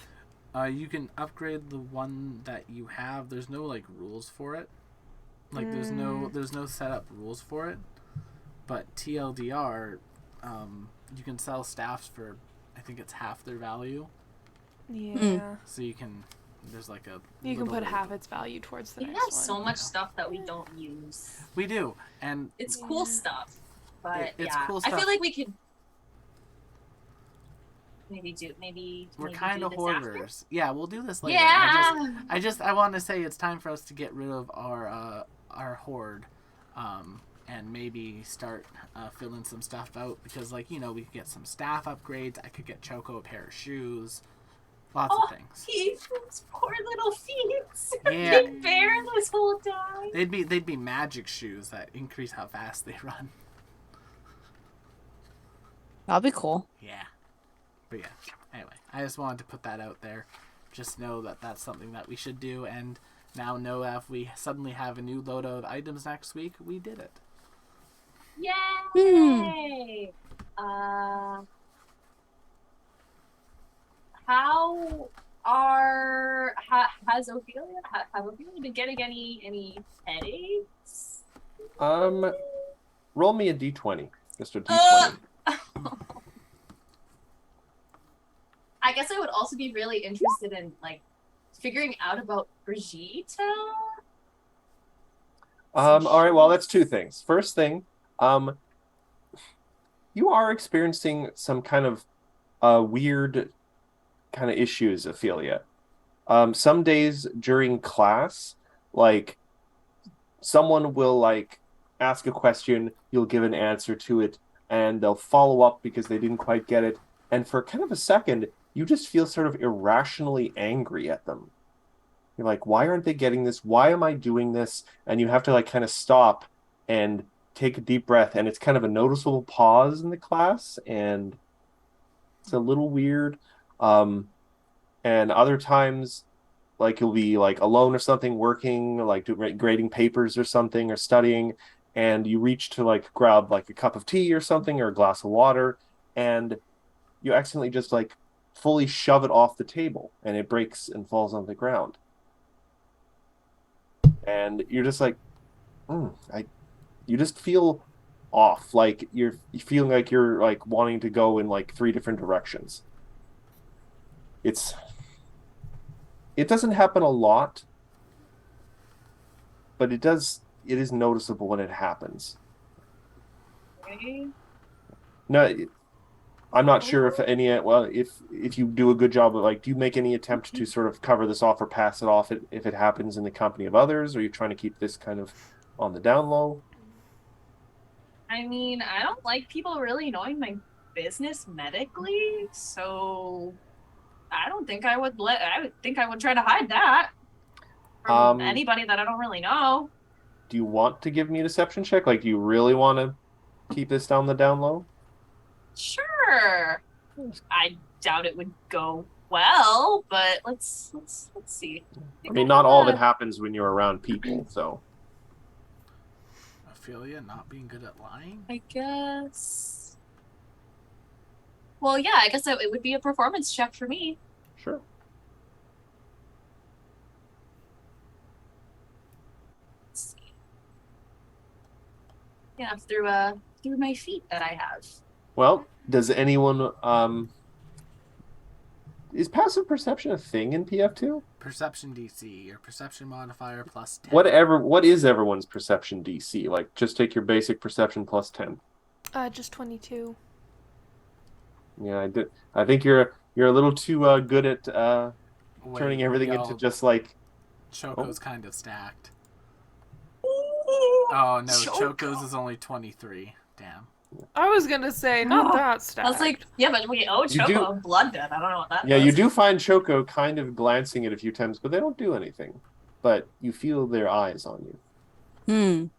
You can upgrade the one that you have. There's no like rules for it. Like there's no set up rules for it. But TLDR, you can sell staffs for, I think it's half their value. Yeah. So you can, there's like a. You can little- put half its value towards the We next have one. so much stuff that we don't use. We do, and It's cool stuff, but It's yeah, cool I stuff. feel like we could maybe we're maybe kind do of this after. hoarders. Yeah, we'll do this later. Yeah. I want to say it's time for us to get rid of our hoard, and maybe start filling some stuff out, because like, you know, we could get some staff upgrades. I could get Choco a pair of shoes, lots of things. Those poor little feet. Yeah. Big bear this whole time. They'd be magic shoes that increase how fast they run. That'll be cool. Yeah. But yeah, anyway, I just wanted to put that out there. Just know that that's something that we should do, and now know that if we suddenly have a new load of items next week, we did it. Yay! Has Ophelia have Ophelia been getting any headaches? Roll me a d20, Mr. D20. I guess I would also be really interested in like figuring out about Brigitte. All right, well, that's two things. First thing, you are experiencing some kind of weird kind of issues, Ophelia. Some days during class, like, someone will like ask a question, you'll give an answer to it, and they'll follow up because they didn't quite get it. And for kind of a second, you just feel sort of irrationally angry at them. You're like, why aren't they getting this? Why am I doing this? And you have to like kind of stop and take a deep breath. And it's kind of a noticeable pause in the class, and it's a little weird. And other times, like, you'll be like alone or something, working, like grading papers or something, or studying, and you reach to like grab like a cup of tea or something, or a glass of water, and you accidentally just like fully shove it off the table, and it breaks and falls on the ground. And you're just like, you just feel off, like you feeling like you're like wanting to go in like 3 different directions. It doesn't happen a lot, but it is noticeable when it happens. Okay. No, I'm not sure if if you do a good job of like, do you make any attempt to sort of cover this off or pass it off if it happens in the company of others, or are you trying to keep this kind of on the down low? I mean, I don't like people really knowing my business medically, so I don't think I would try to hide that from anybody that I don't really know. Do you want to give me a deception check? Like, do you really want to keep this down the down low? Sure. I doubt it would go well, but let's see. I mean, not all of it happens when you're around people, so. Ophelia not being good at lying? I guess. Well, yeah, I guess it would be a performance check for me. Sure. Let's see. Yeah, through my feet that I have. Well, does anyone is passive perception a thing in PF2? Perception DC, your perception modifier plus 10. What is everyone's perception DC? Like, just take your basic perception plus 10. Just 22. Yeah, I think you're a little too good at turning everything into just like Choco's kind of stacked. Oh no, Choco's is only 23. Damn. I was gonna say, not that stacked. I was like, yeah, but we owe You Choco a blood debt. I don't know what that Yeah, does. you do find Choco kind of glancing at a few times, but they don't do anything. But you feel their eyes on you.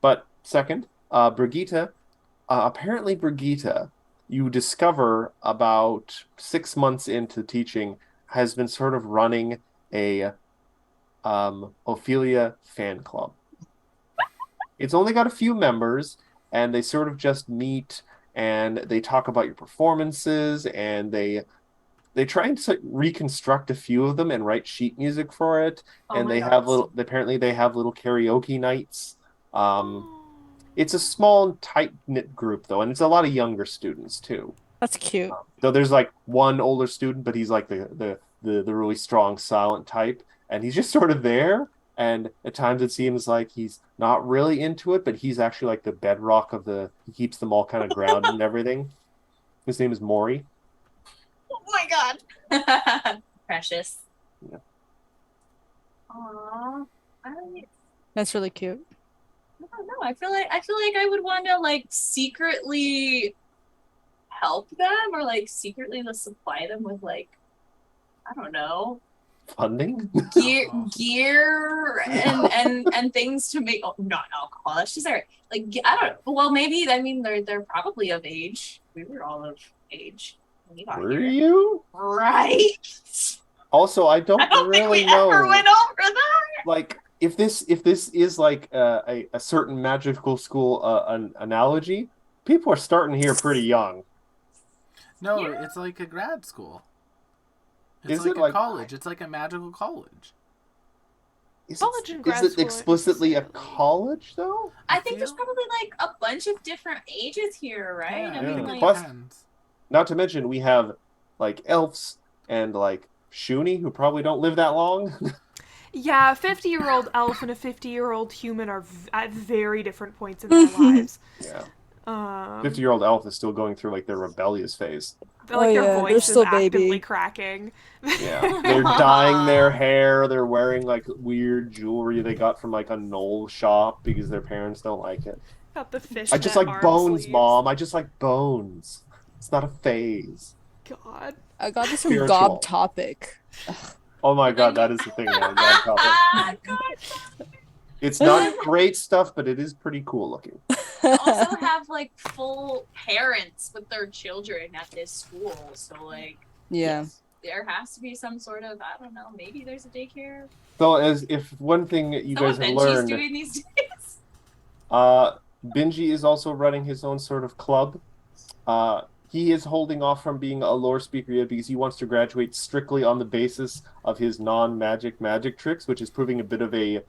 But second, Brigitte, apparently Brigitte, you discover about 6 months into teaching, has been sort of running a Ophelia fan club. It's only got a few members, and they sort of just meet and they talk about your performances, and they try and reconstruct a few of them and write sheet music for it. Oh And my they God. have little, apparently they have little karaoke nights. It's a small, tight-knit group though, and it's a lot of younger students too. That's cute. So there's like one older student, but he's like the really strong, silent type, and he's just sort of there. And at times it seems like he's not really into it, but he's actually like the bedrock of the. He keeps them all kind of grounded and everything. His name is Maury. Oh my God. Precious. Yeah. Aww. That's really cute. I don't know. I feel like I would want to like secretly help them or like secretly to supply them with like I don't know Funding? gear and things to make not alcohol. That's just alright. Like I don't know. Well, maybe I mean they're probably of age. We were all of age when we got Were here. you? Right. Also, I don't I don't think really we know. ever went over that. Like, if this is like a certain magical school an analogy, people are starting here pretty young. No, Yeah. it's like a grad school. It's Is like it a like- college. It's like a magical college. College and Is grad it school explicitly a is- college though? I think there's feel- probably like a bunch of different ages here, right? Yeah, I mean, yeah. like, Plus- depends. Not to mention we have like elves and like Shuni who probably don't live that long. Yeah, a 50-year-old elf and a 50-year-old human are at very different points in their lives. Yeah. 50 50-year-old elf is still going through like their rebellious phase. Like Oh, their yeah, they're voice is still actively baby. cracking. Yeah. They're dyeing their hair, they're wearing like weird jewelry they got from like a knoll shop because their parents don't like it. Got the fish. I just like bones, Mom. I just like bones. It's not a phase. God. I got this from Spiritual. Gob Topic. Oh my god, that is the thing now. God, topic. ah, God. It's not great stuff, but it is pretty cool looking. Also have like full parents with their children at this school, so like Yeah. there has to be some sort of I don't know, maybe there's a daycare. So, as if one thing you Is that guys what have Benji's learned, doing these days? Benji is also running his own sort of club. He is holding off from being a lore speaker yet because he wants to graduate strictly on the basis of his non-magic magic tricks, which is proving a bit of a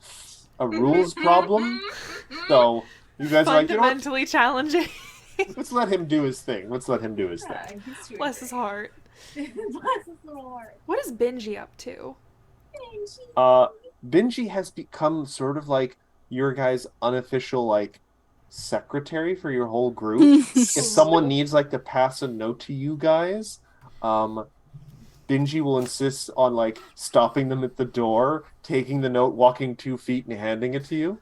rules problem. So you guys are like, you know what? Fundamentally challenging. Let's let him do his thing. Let's let him do his thing. Yeah, he's doing Bless his great. heart. Bless his little heart. What is Benji up to? Benji has become sort of like your guys' unofficial like secretary for your whole group. If someone needs like to pass a note to you guys, Benji will insist on like stopping them at the door, taking the note, walking 2 feet, and handing it to you.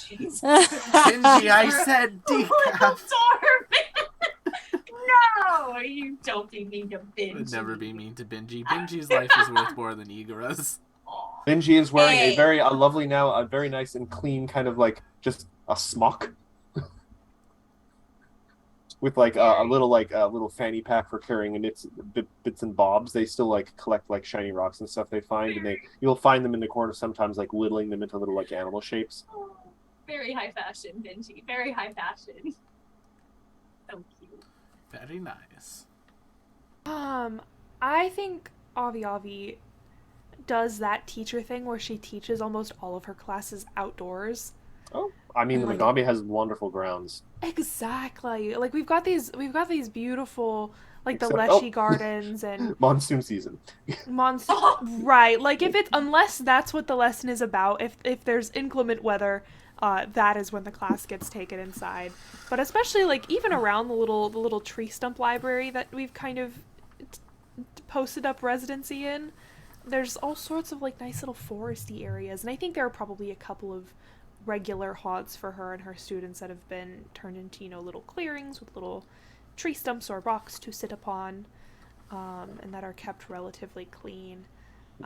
Jesus. Benji, I said Little decaf. Darvin. No, you don't be mean to Benji. Would never be mean to Benji. Benji's life is worth more than Igara's. Aw. Benji is wearing Hey. a lovely now, a very nice and clean kind of like just a smock. With like a little fanny pack for carrying and its bits and bobs. They still like collect like shiny rocks and stuff they find, and you'll find them in the corner sometimes like whittling them into little like animal shapes. Oh, very high fashion, Benji. Very high fashion. So cute. Very nice. I think Avi does that teacher thing where she teaches almost all of her classes outdoors. Oh, I mean, Like- Nagami has wonderful grounds. Exactly. Like we've got these beautiful like the Except- Leshy oh. gardens and Monsoon season. monster right. Like if it's unless that's what the lesson is about, if there's inclement weather, that is when the class gets taken inside. But especially like even around the little tree stump library that we've kind of posted up residency in, there's all sorts of like nice little foresty areas, and I think there are probably a couple of regular haunts for her and her students that have been turned into, little clearings with little tree stumps or rocks to sit upon, and that are kept relatively clean.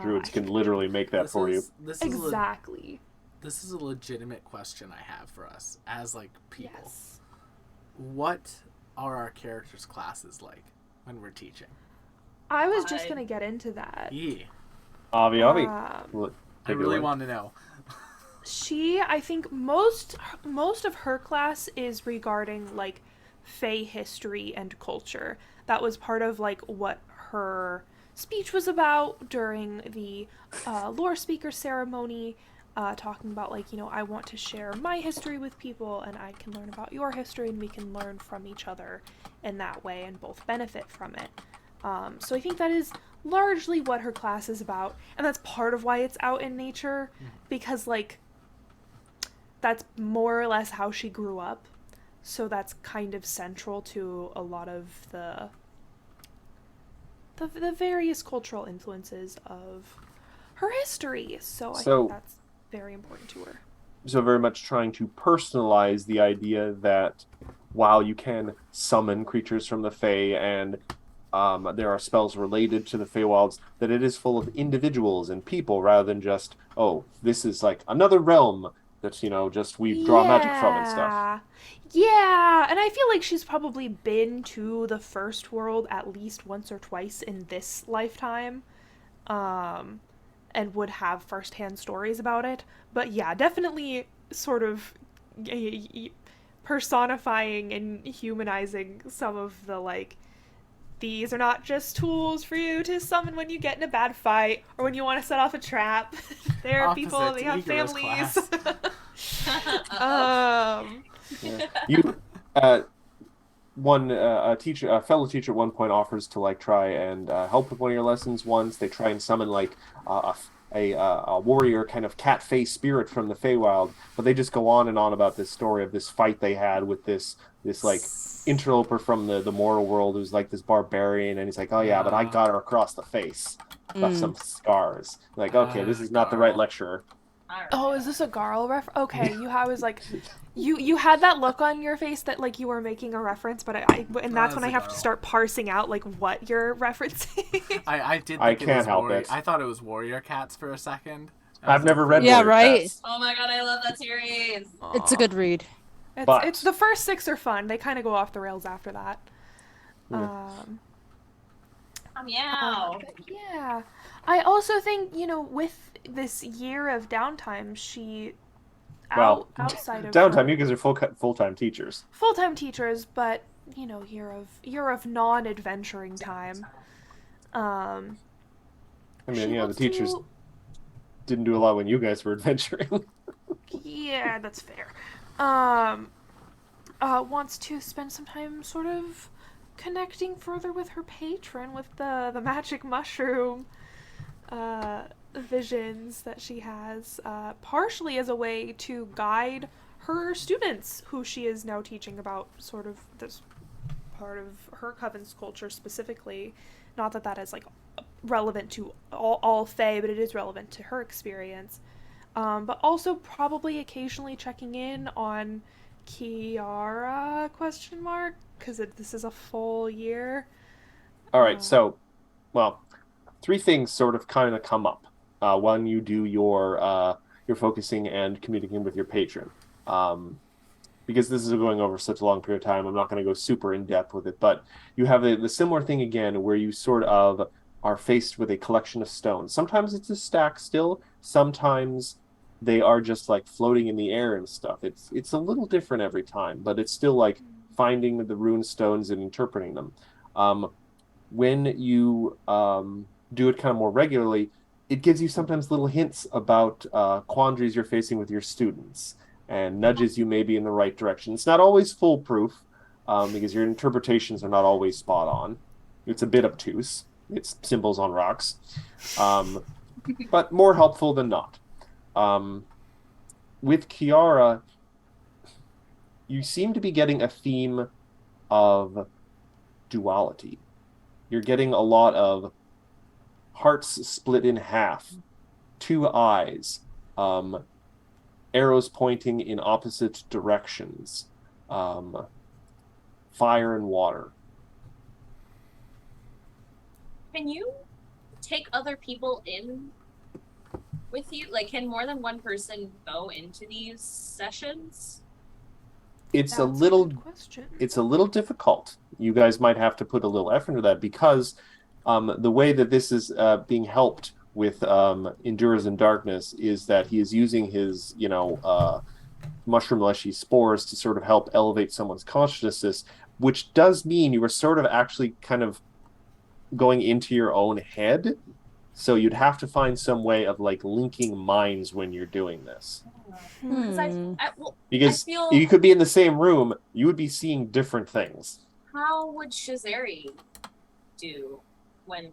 Druids can literally make that for you. Exactly. This is a legitimate question I have for us as like people. Yes. What are our characters' classes like when we're teaching? I was just gonna get into that. Yeah. Avi. I really want to know. I think most of her class is regarding like Fae history and culture. That was part of like what her speech was about during the lore speaker ceremony, talking about like, I want to share my history with people and I can learn about your history and we can learn from each other in that way and both benefit from it. So I think that is largely what her class is about, and that's part of why it's out in nature, because like that's more or less how she grew up, so that's kind of central to a lot of the various cultural influences of her history. So I think that's very important to her. So very much trying to personalize the idea that while you can summon creatures from the Fae and there are spells related to the Feywilds, that it is full of individuals and people rather than just, this is like another realm that, just we draw magic from and stuff. Yeah, and I feel like she's probably been to the first world at least once or twice in this lifetime, and would have firsthand stories about it. But yeah, definitely sort of personifying and humanizing some of the like, these are not just tools for you to summon when you get in a bad fight or when you want to set off a trap. There are people, they have families. You, a fellow teacher at one point offers to like try and help with one of your lessons once. They try and summon like a warrior kind of cat face spirit from the Feywild, but they just go on and on about this story of this fight they had with this like interloper from the mortal world who's like this barbarian, and he's like, oh yeah, but I got her across the face, left some scars. Like, okay, this is not the right lecturer. Oh, is this a Garl reference? Okay, I was like, you had that look on your face that like you were making a reference, but that's when I have to start parsing out like what you're referencing. I did. I can't help it. I thought it was Warrior Cats for a second. I've never read. Yeah, Warrior right. Cats. Oh my god, I love that series. It's a good read. It's the first 6 are fun. They kind of go off the rails after that. Meow. Yeah. I also think, with this year of downtime, she outside of downtime, you guys are full-time teachers. Full-time teachers, but year of non-adventuring time. I mean, the teachers didn't do a lot when you guys were adventuring. Yeah, that's fair. Wants to spend some time sort of connecting further with her patron with the magic mushroom visions that she has, partially as a way to guide her students, who she is now teaching about sort of this part of her coven's culture specifically. Not that is like relevant to all Fae, but it is relevant to her experience. But also probably occasionally checking in on Kiara, because this is a full year. All right, so, 3 things sort of kind of come up when you do your focusing and communicating with your patron. Because this is going over such a long period of time, I'm not going to go super in depth with it, but you have the similar thing again where you sort of are faced with a collection of stones. Sometimes it's a stack still, sometimes they are just like floating in the air and stuff. It's a little different every time, but it's still like finding the rune stones and interpreting them. When you do it kind of more regularly, it gives you sometimes little hints about quandaries you're facing with your students and nudges you maybe in the right direction. It's not always foolproof because your interpretations are not always spot on. It's a bit obtuse. It's symbols on rocks, but more helpful than not. With Kiara, you seem to be getting a theme of duality. You're getting a lot of hearts split in half, 2 eyes, arrows pointing in opposite directions. Fire and water. Can you take other people in with you? Like, can more than one person go into these sessions? It's That's a little good question. it's a little difficult. You guys might have to put a little effort into that because the way that this is being helped with Endures in Darkness is that he is using his, mushroom leshy spores to sort of help elevate someone's consciousness, which does mean you are sort of actually kind of going into your own head. So you'd have to find some way of like linking minds when you're doing this. Because Because I feel, you could be in the same room, you would be seeing different things. how would Shazari do when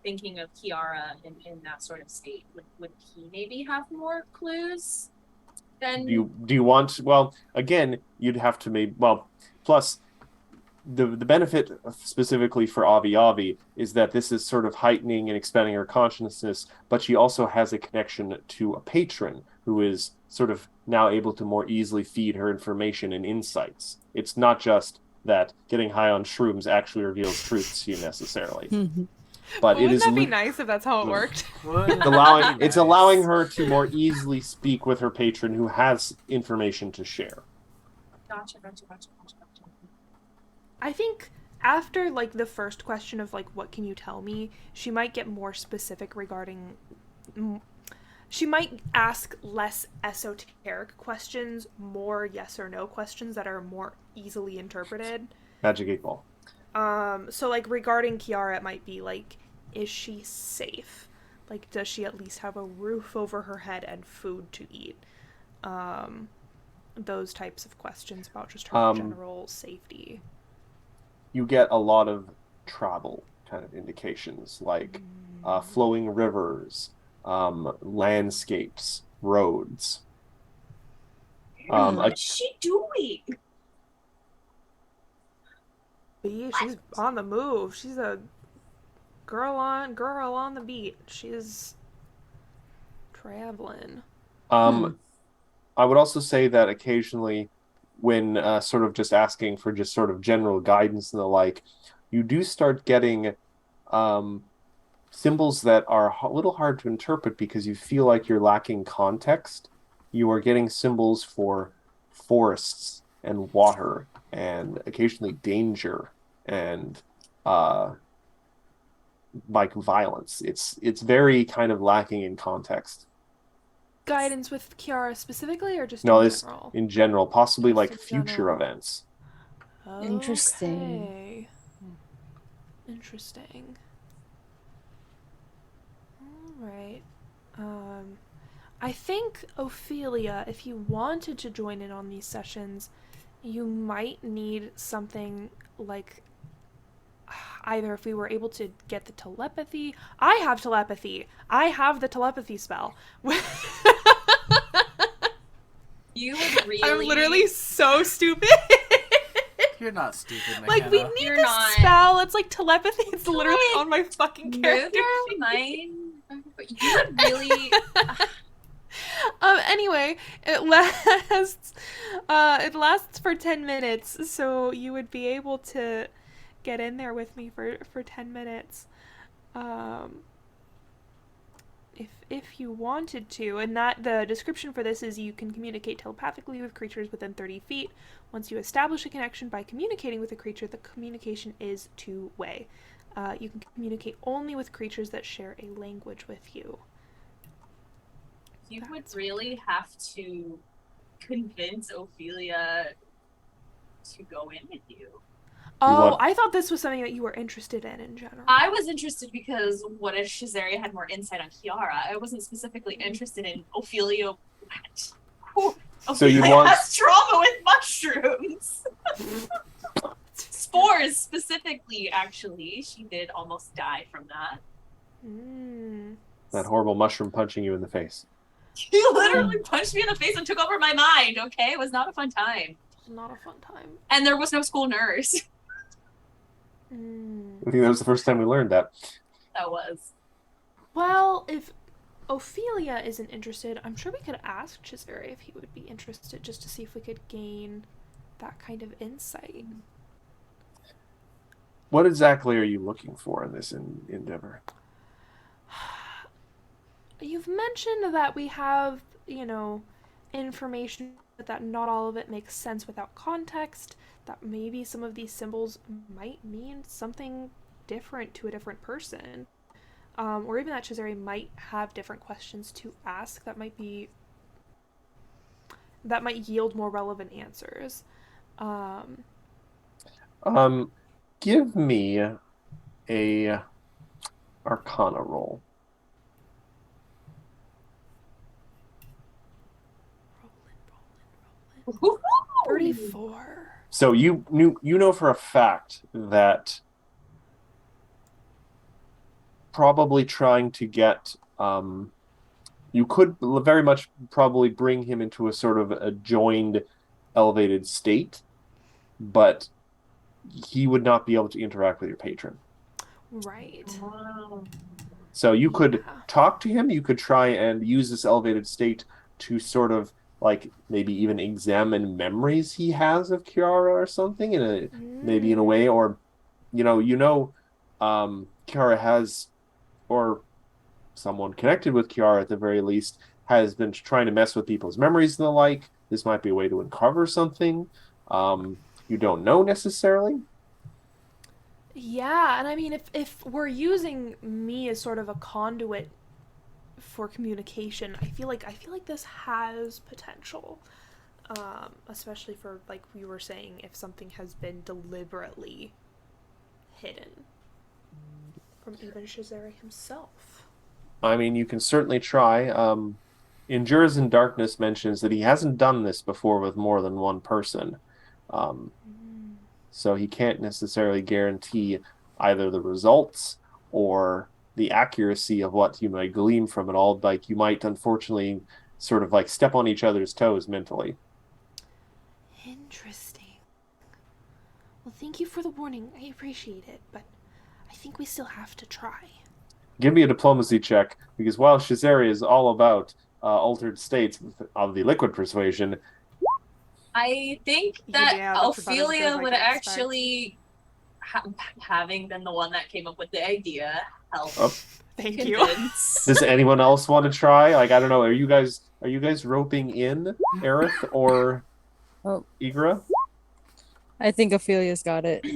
thinking of Kiara in that sort of state? Would he maybe have more clues than... Do you want? Well, again, you'd have to maybe. Well, plus the benefit specifically for Avi Avi is that this is sort of heightening and expanding her consciousness, but she also has a connection to a patron who is sort of now able to more easily feed her information and insights. It's not just that getting high on shrooms actually reveals truths to you necessarily. But Wouldn't it is that be nice if that's how it worked? it's allowing her to more easily speak with her patron who has information to share. Gotcha. I think after like the first question of like what can you tell me, she might get more specific regarding she might ask less esoteric questions, more yes or no questions that are more easily interpreted. Magic 8 Ball. So like regarding Kiara, it might be like, is she safe? Like, does she at least have a roof over her head and food to eat? Those types of questions about just her general safety. You get a lot of travel kind of indications, like flowing rivers, landscapes, roads. What is she doing? She's on the move. She's a girl on the beat. She's traveling. I would also say that occasionally when sort of just asking for just sort of general guidance and the like, you do start getting symbols that are a little hard to interpret because you feel like you're lacking context. You are getting symbols for forests and water and occasionally danger and like violence. It's very kind of lacking in context. Guidance with Kiara specifically, or just No, in this general? in general, possibly Just like in future general. events. Interesting. Okay. Interesting. All right. I think Ophelia, if you wanted to join in on these sessions, you might need something like either if we were able to get the telepathy. I have telepathy. I have the telepathy spell. You would really... I'm literally so stupid. You're not stupid, McKenna. Like, we need You're this not. spell. It's like telepathy. It's Don't literally on my fucking character Move your sheet. mind. But you would really... Anyway, it lasts for 10 minutes, so you would be able to get in there with me for 10 minutes. If you wanted to, and that the description for this is you can communicate telepathically with creatures within 30 feet. Once you establish a connection by communicating with a creature, the communication is two-way. You can communicate only with creatures that share a language with you. You would really have to convince Ophelia to go in with you. Oh, I thought this was something that you were interested in general. I was interested because what if Shazari had more insight on Kiara? I wasn't specifically interested in Ophelia. What? So you Ophelia want- has trauma with mushrooms. Spores specifically, actually. She did almost die from that. That horrible mushroom punching you in the face. He literally punched me in the face and took over my mind, okay? It was not a fun time. Not a fun time. And there was no school nurse. I think that was the first time we learned that. That was. Well, if Ophelia isn't interested. I'm sure we could ask Chisari if he would be interested, just to see if we could gain that kind of insight. What exactly are you looking for in this endeavor? You've mentioned that we have, information, but that not all of it makes sense without context, that maybe some of these symbols might mean something different to a different person. Or even that Chisari might have different questions to ask that might yield more relevant answers. Give me a Arcana roll. Roll. 34. So you know for a fact that probably trying to get you could very much probably bring him into a sort of a joined elevated state, but he would not be able to interact with your patron. Right. So you could talk to him, you could try and use this elevated state to sort of like maybe even examine memories he has of Kiara or something maybe in a way, or Kiara has, or someone connected with Kiara at the very least, has been trying to mess with people's memories and the like. This might be a way to uncover something. You don't know necessarily. Yeah, and I mean, if we're using me as sort of a conduit for communication, I feel like this has potential, especially for, like we were saying, if something has been deliberately hidden from even Chisari himself. I mean, you can certainly try. Endures in Darkness mentions that he hasn't done this before with more than one person. So he can't necessarily guarantee either the results or the accuracy of what you might glean from it all. Like, you might unfortunately sort of like step on each other's toes mentally. Interesting. Well, thank you for the warning. I appreciate it, but I think we still have to try. Give me a diplomacy check, because while Chisari is all about altered states of the liquid persuasion, I think that Yeah, that's about as good Ophelia as I would can expect. actually, having been the one that came up with the idea, help Thank you. convince. does anyone else want to try? Like, I don't know, are you guys roping in Aerith or Igra? I think Ophelia's got it.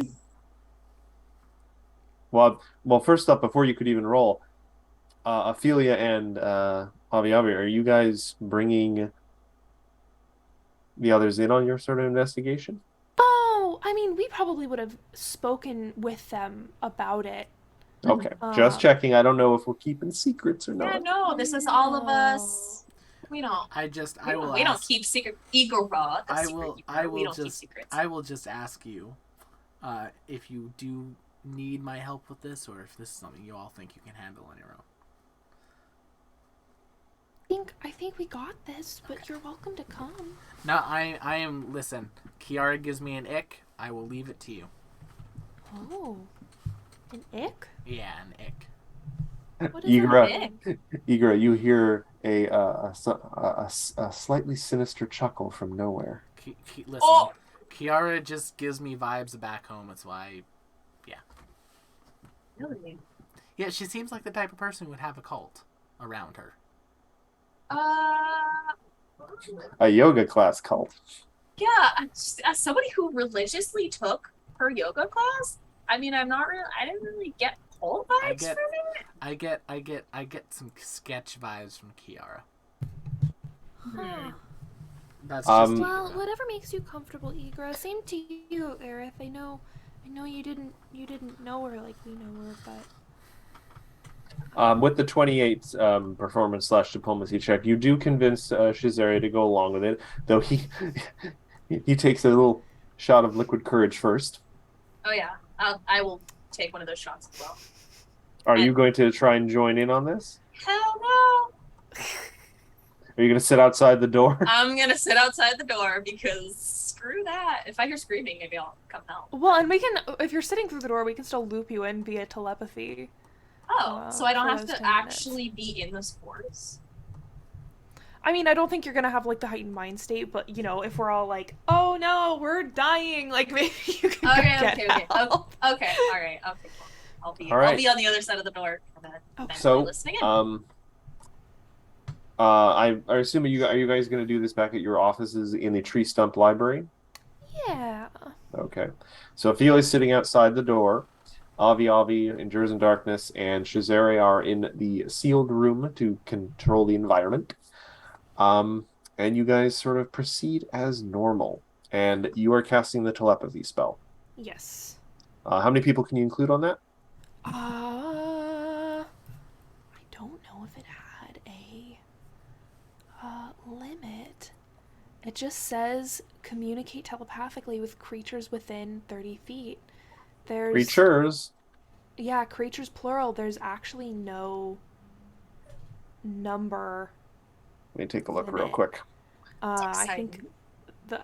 Well, first up, before you could even roll, Ophelia and Avi, are you guys bringing the others in on your sort of investigation? Oh, I mean, we probably would have spoken with them about it. Okay, just checking. I don't know if we're keeping secrets or Yeah, not. no, this is all of us. We don't. We don't keep secret. Ego raw. We don't keep secrets. I will just ask you if you do need my help with this, or if this is something you all think you can handle on your own. I think we got this, but you're welcome to come. No, I am. Listen, Kiara gives me an ick. I will leave it to you. Oh, an ick? Yeah, an ick. What is an ick? Igra, you hear a slightly sinister chuckle from nowhere. Listen, Kiara just gives me vibes back home. That's why, yeah. Really? Yeah, she seems like the type of person who would have a cult around her. A yoga class cult. Yeah, as somebody who religiously took her yoga class, I mean, I didn't really get cult vibes from it. I get some sketch vibes from Kiara. Huh. That's just well, whatever makes you comfortable, Igra. Same to you, Aerith. I know you didn't know her like we know her, but with the 28 performance / diplomacy check, you do convince Chisari to go along with it, though he takes a little shot of liquid courage first. Oh yeah, I will take one of those shots as well. Are you going to try and join in on this? Hell no! Are you going to sit outside the door? I'm gonna sit outside the door because screw that. If I hear screaming, maybe I'll come help. well, and we can. If you're sitting through the door, we can still loop you in via telepathy. Oh, so I don't for have those to 10 minutes. actually be in the sports? I mean, I don't think you're gonna have like the heightened mind state, but you know, if we're all like, "Oh no, we're dying," like maybe you can go get Okay. help. Okay, all right. Okay, cool. All I'll right. be on the other side of the door and then So, listening in. I assume are you guys going to do this back at your offices in the Tree Stump Library? Yeah. Okay. So Ophelia's sitting outside the door. Avi endures in darkness, and Shazari are in the sealed room to control the environment. And you guys sort of proceed as normal. And you are casting the telepathy spell. Yes. How many people can you include on that? I don't know if it had a limit. It just says communicate telepathically with creatures within 30 feet. There's Creatures. Yeah, creatures plural. There's actually no number. Let me take a look real Limit. quick. I think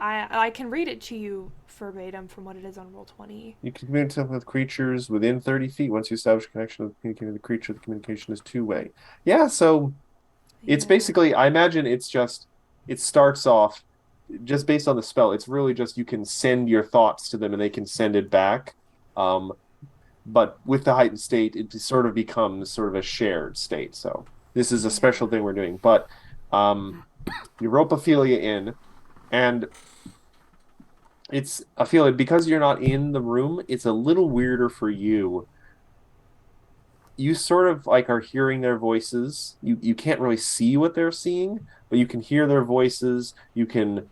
I can read it to you verbatim from what it is on Roll20. You can communicate with creatures within 30 feet. Once you establish a connection with communicating with the creature, the communication is two-way. Yeah, so it's basically, I imagine it starts off just based on the spell. It's really just you can send your thoughts to them and they can send it back. But with the heightened state, it sort of becomes sort of a shared state. So this is a special thing we're doing. But you rope Ophelia in, and Ophelia, because you're not in the room, it's a little weirder for you. You sort of like are hearing their voices. You can't really see what they're seeing, but you can hear their voices. You can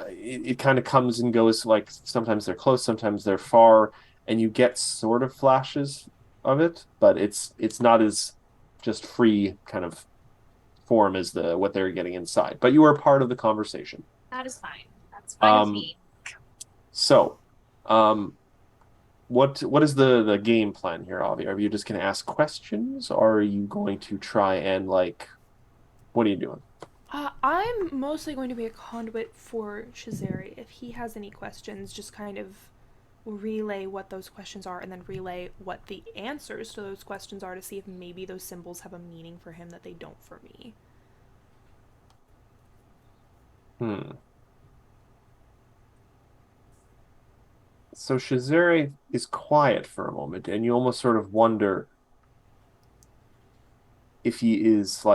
it kind of comes and goes, like sometimes they're close, sometimes they're far, and you get sort of flashes of it, but it's not as just free kind of form as what they're getting inside. But you are part of the conversation. That is fine. That's fine with me. So, what is the game plan here, Avi? Are you just going to ask questions, or are you going to try and what are you doing? I'm mostly going to be a conduit for Shazari. If he has any questions, just kind of relay what those questions are and then relay what the answers to those questions are to see if maybe those symbols have a meaning for him that they don't for me. So Shazari is quiet for a moment, and you almost sort of wonder if he is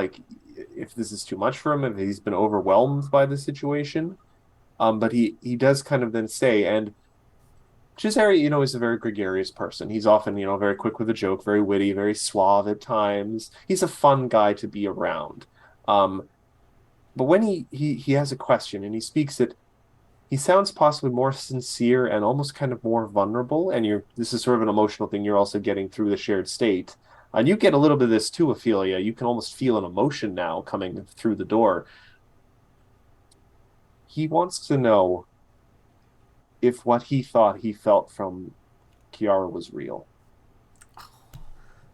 if this is too much for him, if he's been overwhelmed by the situation. But he does kind of then say, and Shazari, is a very gregarious person. He's often, very quick with a joke, very witty, very suave at times. He's a fun guy to be around. But when he has a question and he speaks it, he sounds possibly more sincere and almost kind of more vulnerable. And this is sort of an emotional thing you're also getting through the shared state. And you get a little bit of this too, Ophelia. You can almost feel an emotion now coming through the door. He wants to know if what he thought he felt from Kiara was real. Oh,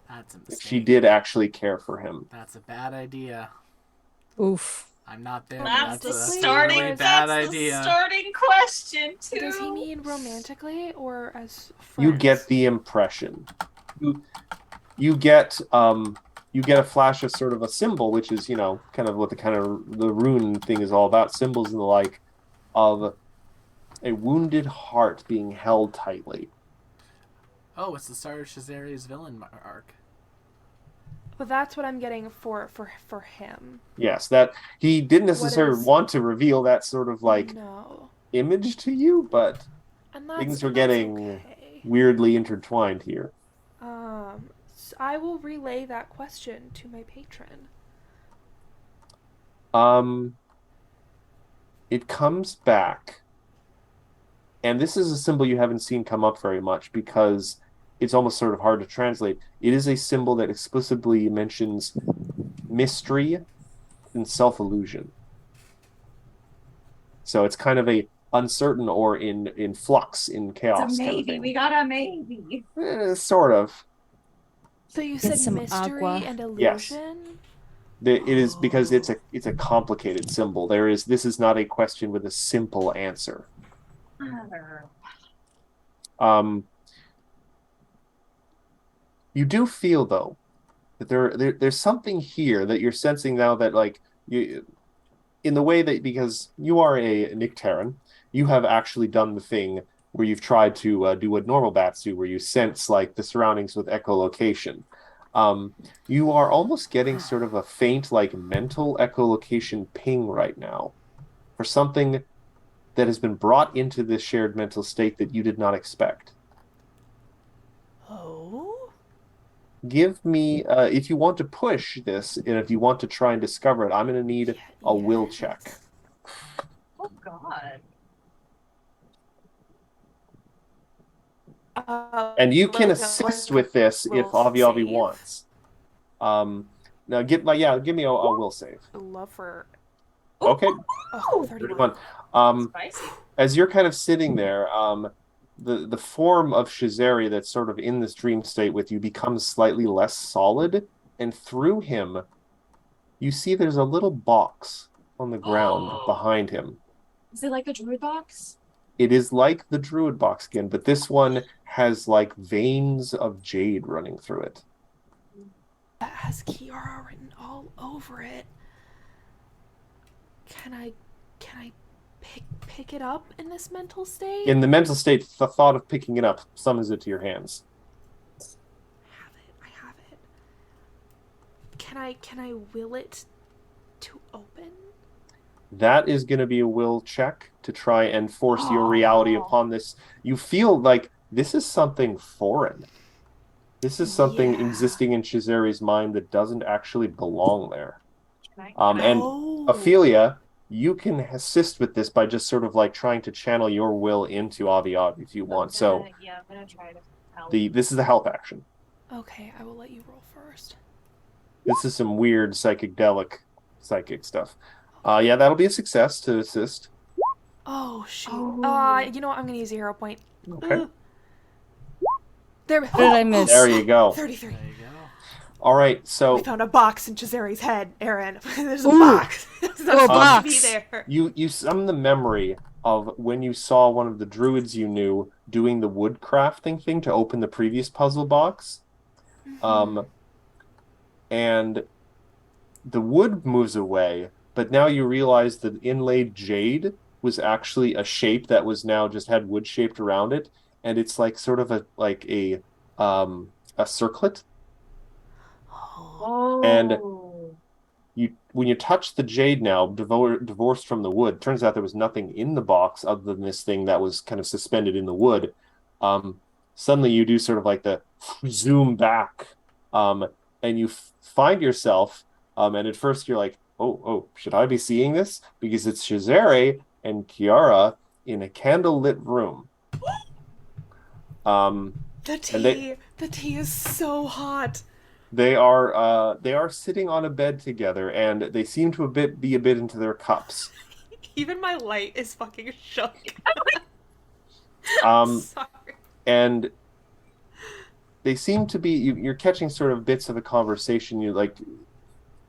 that's a mistake. If she did actually care for him. That's a bad idea. Oof. I'm not there. That's But the that's starting. a really bad That's idea. the starting question too. Does he mean romantically or as friends? You get the impression. You get a flash of sort of a symbol, which is kind of what the rune thing is all about. Symbols and the like of a wounded heart being held tightly. Oh, it's the start of Shazari's villain arc. But that's what I'm getting for him. Yes, that he didn't necessarily want to reveal that sort of image to you, but things are getting weirdly intertwined here. So I will relay that question to my patron. It comes back, and this is a symbol you haven't seen come up very much because it's almost sort of hard to translate. It is a symbol that explicitly mentions mystery and self-illusion. So it's kind of a uncertain or in flux, in chaos. It's a maybe. Kind of thing. We got a maybe. Sort of. So you said some mystery agua. and illusion? Yes. It is because it's a complicated symbol. This is not a question with a simple answer. You do feel, though, that there's something here that you're sensing now that like you in the way that because you are a Nicteran, you have actually done the thing where you've tried to do what normal bats do, where you sense like the surroundings with echolocation. You are almost getting sort of a faint like mental echolocation ping right now for something that has been brought into this shared mental state that you did not expect. Oh? Give me, if you want to push this, and if you want to try and discover it, I'm going to need a will check. Oh God. And you can like assist with this if will Avi save? wants. Now give me a will save. I love for Okay, oh, 31. 31. Um, Spicy. as you're kind of sitting there, the form of Shazari that's sort of in this dream state with you becomes slightly less solid, and through him, you see there's a little box on the ground behind him. Is it like a druid box? It is like the druid box again, but this one has like veins of jade running through it. That has Kiara written all over it. Can I pick it up in this mental state? In the mental state, the thought of picking it up summons it to your hands. I have it. Can I will it to open? That is going to be a will check to try and force your reality upon this. You feel like this is something foreign. This is something existing in Shazari's mind that doesn't actually belong there. And Ophelia, you can assist with this by just sort of like trying to channel your will into Avi if you want. So yeah, I'm gonna try to help. this is the help action. Okay, I will let you roll first. This is some weird psychic stuff. Yeah, that'll be a success to assist. Oh shoot. Oh. You know what? I'm gonna use a hero point. Okay. There. What did I miss? There you go. 33. There you go. All right, so We found a box in Chazari's head, Aaron. There's a Ooh. box. It's not Oh, supposed box. to be there. you summon the memory of when you saw one of the druids you knew doing the wood crafting thing to open the previous puzzle box. And the wood moves away, but now you realize that inlaid jade was actually a shape that was now just had wood shaped around it, and it's like sort of a circlet. Oh. And when you touch the jade now, divorced from the wood, turns out there was nothing in the box other than this thing that was kind of suspended in the wood. Suddenly you do sort of like the zoom back, and you find yourself, and at first you're like, oh, should I be seeing this? Because it's Shazari and Kiara in a candlelit room. The tea is so hot. They are sitting on a bed together, and they seem to be a bit into their cups. Even my light is fucking shook. Sorry. And they seem to be you're catching sort of bits of a conversation. You like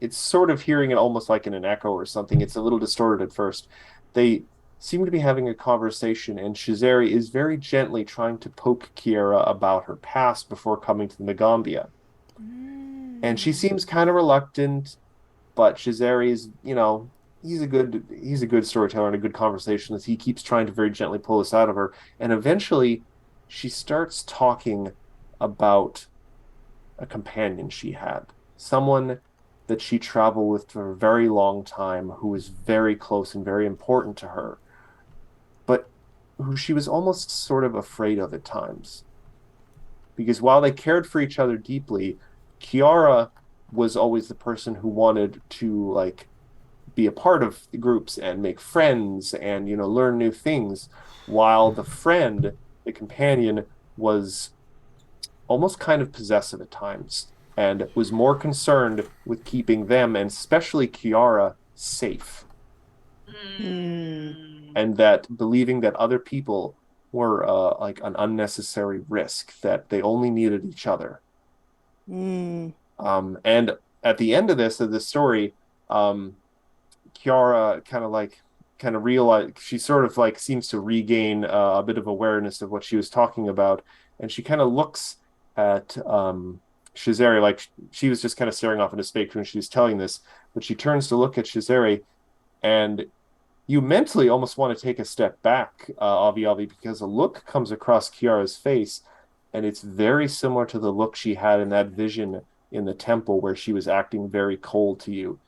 it's sort of hearing it almost like in an echo or something. It's a little distorted at first. They seem to be having a conversation, and Shazari is very gently trying to poke Kiara about her past before coming to the Megambia. And she seems kind of reluctant, but Shazari is, he's a good storyteller and a good conversationalist. He keeps trying to very gently pull this out of her, and eventually she starts talking about a companion she had, someone that she traveled with for a very long time, who was very close and very important to her, but who she was almost sort of afraid of at times. Because while they cared for each other deeply, Kiara was always the person who wanted to like be a part of the groups and make friends and learn new things, while the companion, was almost kind of possessive at times and was more concerned with keeping them, and especially Kiara, safe. And that believing that other people were like an unnecessary risk, that they only needed each other. And at the end of this story, Kiara kind of realize, she sort of like seems to regain a bit of awareness of what she was talking about, and she kind of looks at Shazari, like she was just kind of staring off into space when she was telling this, but she turns to look at Shazari, and you mentally almost want to take a step back, Avi Avi, because a look comes across Kiara's face, and it's very similar to the look she had in that vision in the temple where she was acting very cold to you.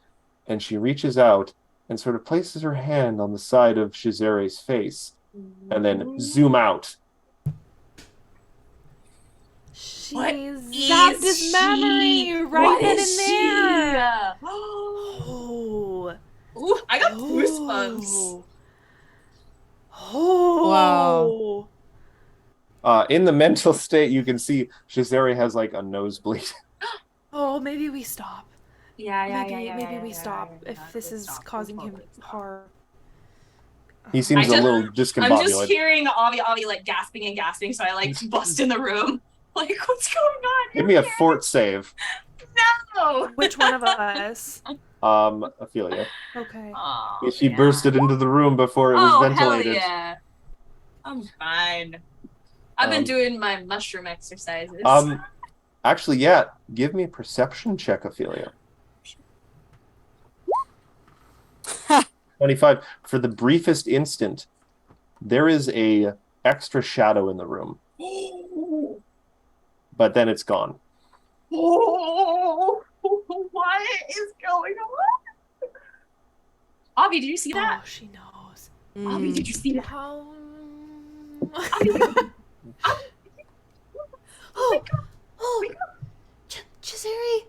And she reaches out and sort of places her hand on the side of Shazari's face, and then zoom out. She What zapped is his she? memory right What then is and she? there. Oh, Oh. I got goosebumps. Oh. In the mental state, you can see Shazari has like a nosebleed. Oh, maybe we stop. Yeah, Maybe we stop if this is causing him harm. He seems a little I'm just discombobulated. hearing Avi like gasping and gasping, so I like bust in the room. Like, what's going on? Give me a fort save. No. Which one of us? Ophelia. Okay. Oh, She bursted into the room before it was ventilated. Hell yeah. I'm fine. I've been doing my mushroom exercises. Actually, yeah. Give me a perception check, Ophelia. 25. For the briefest instant, there is a extra shadow in the room, but then it's gone. Oh, what is going on? Avi, did you see that? Oh, she knows. Avi, did you see that? Avi, oh, oh, Chisari.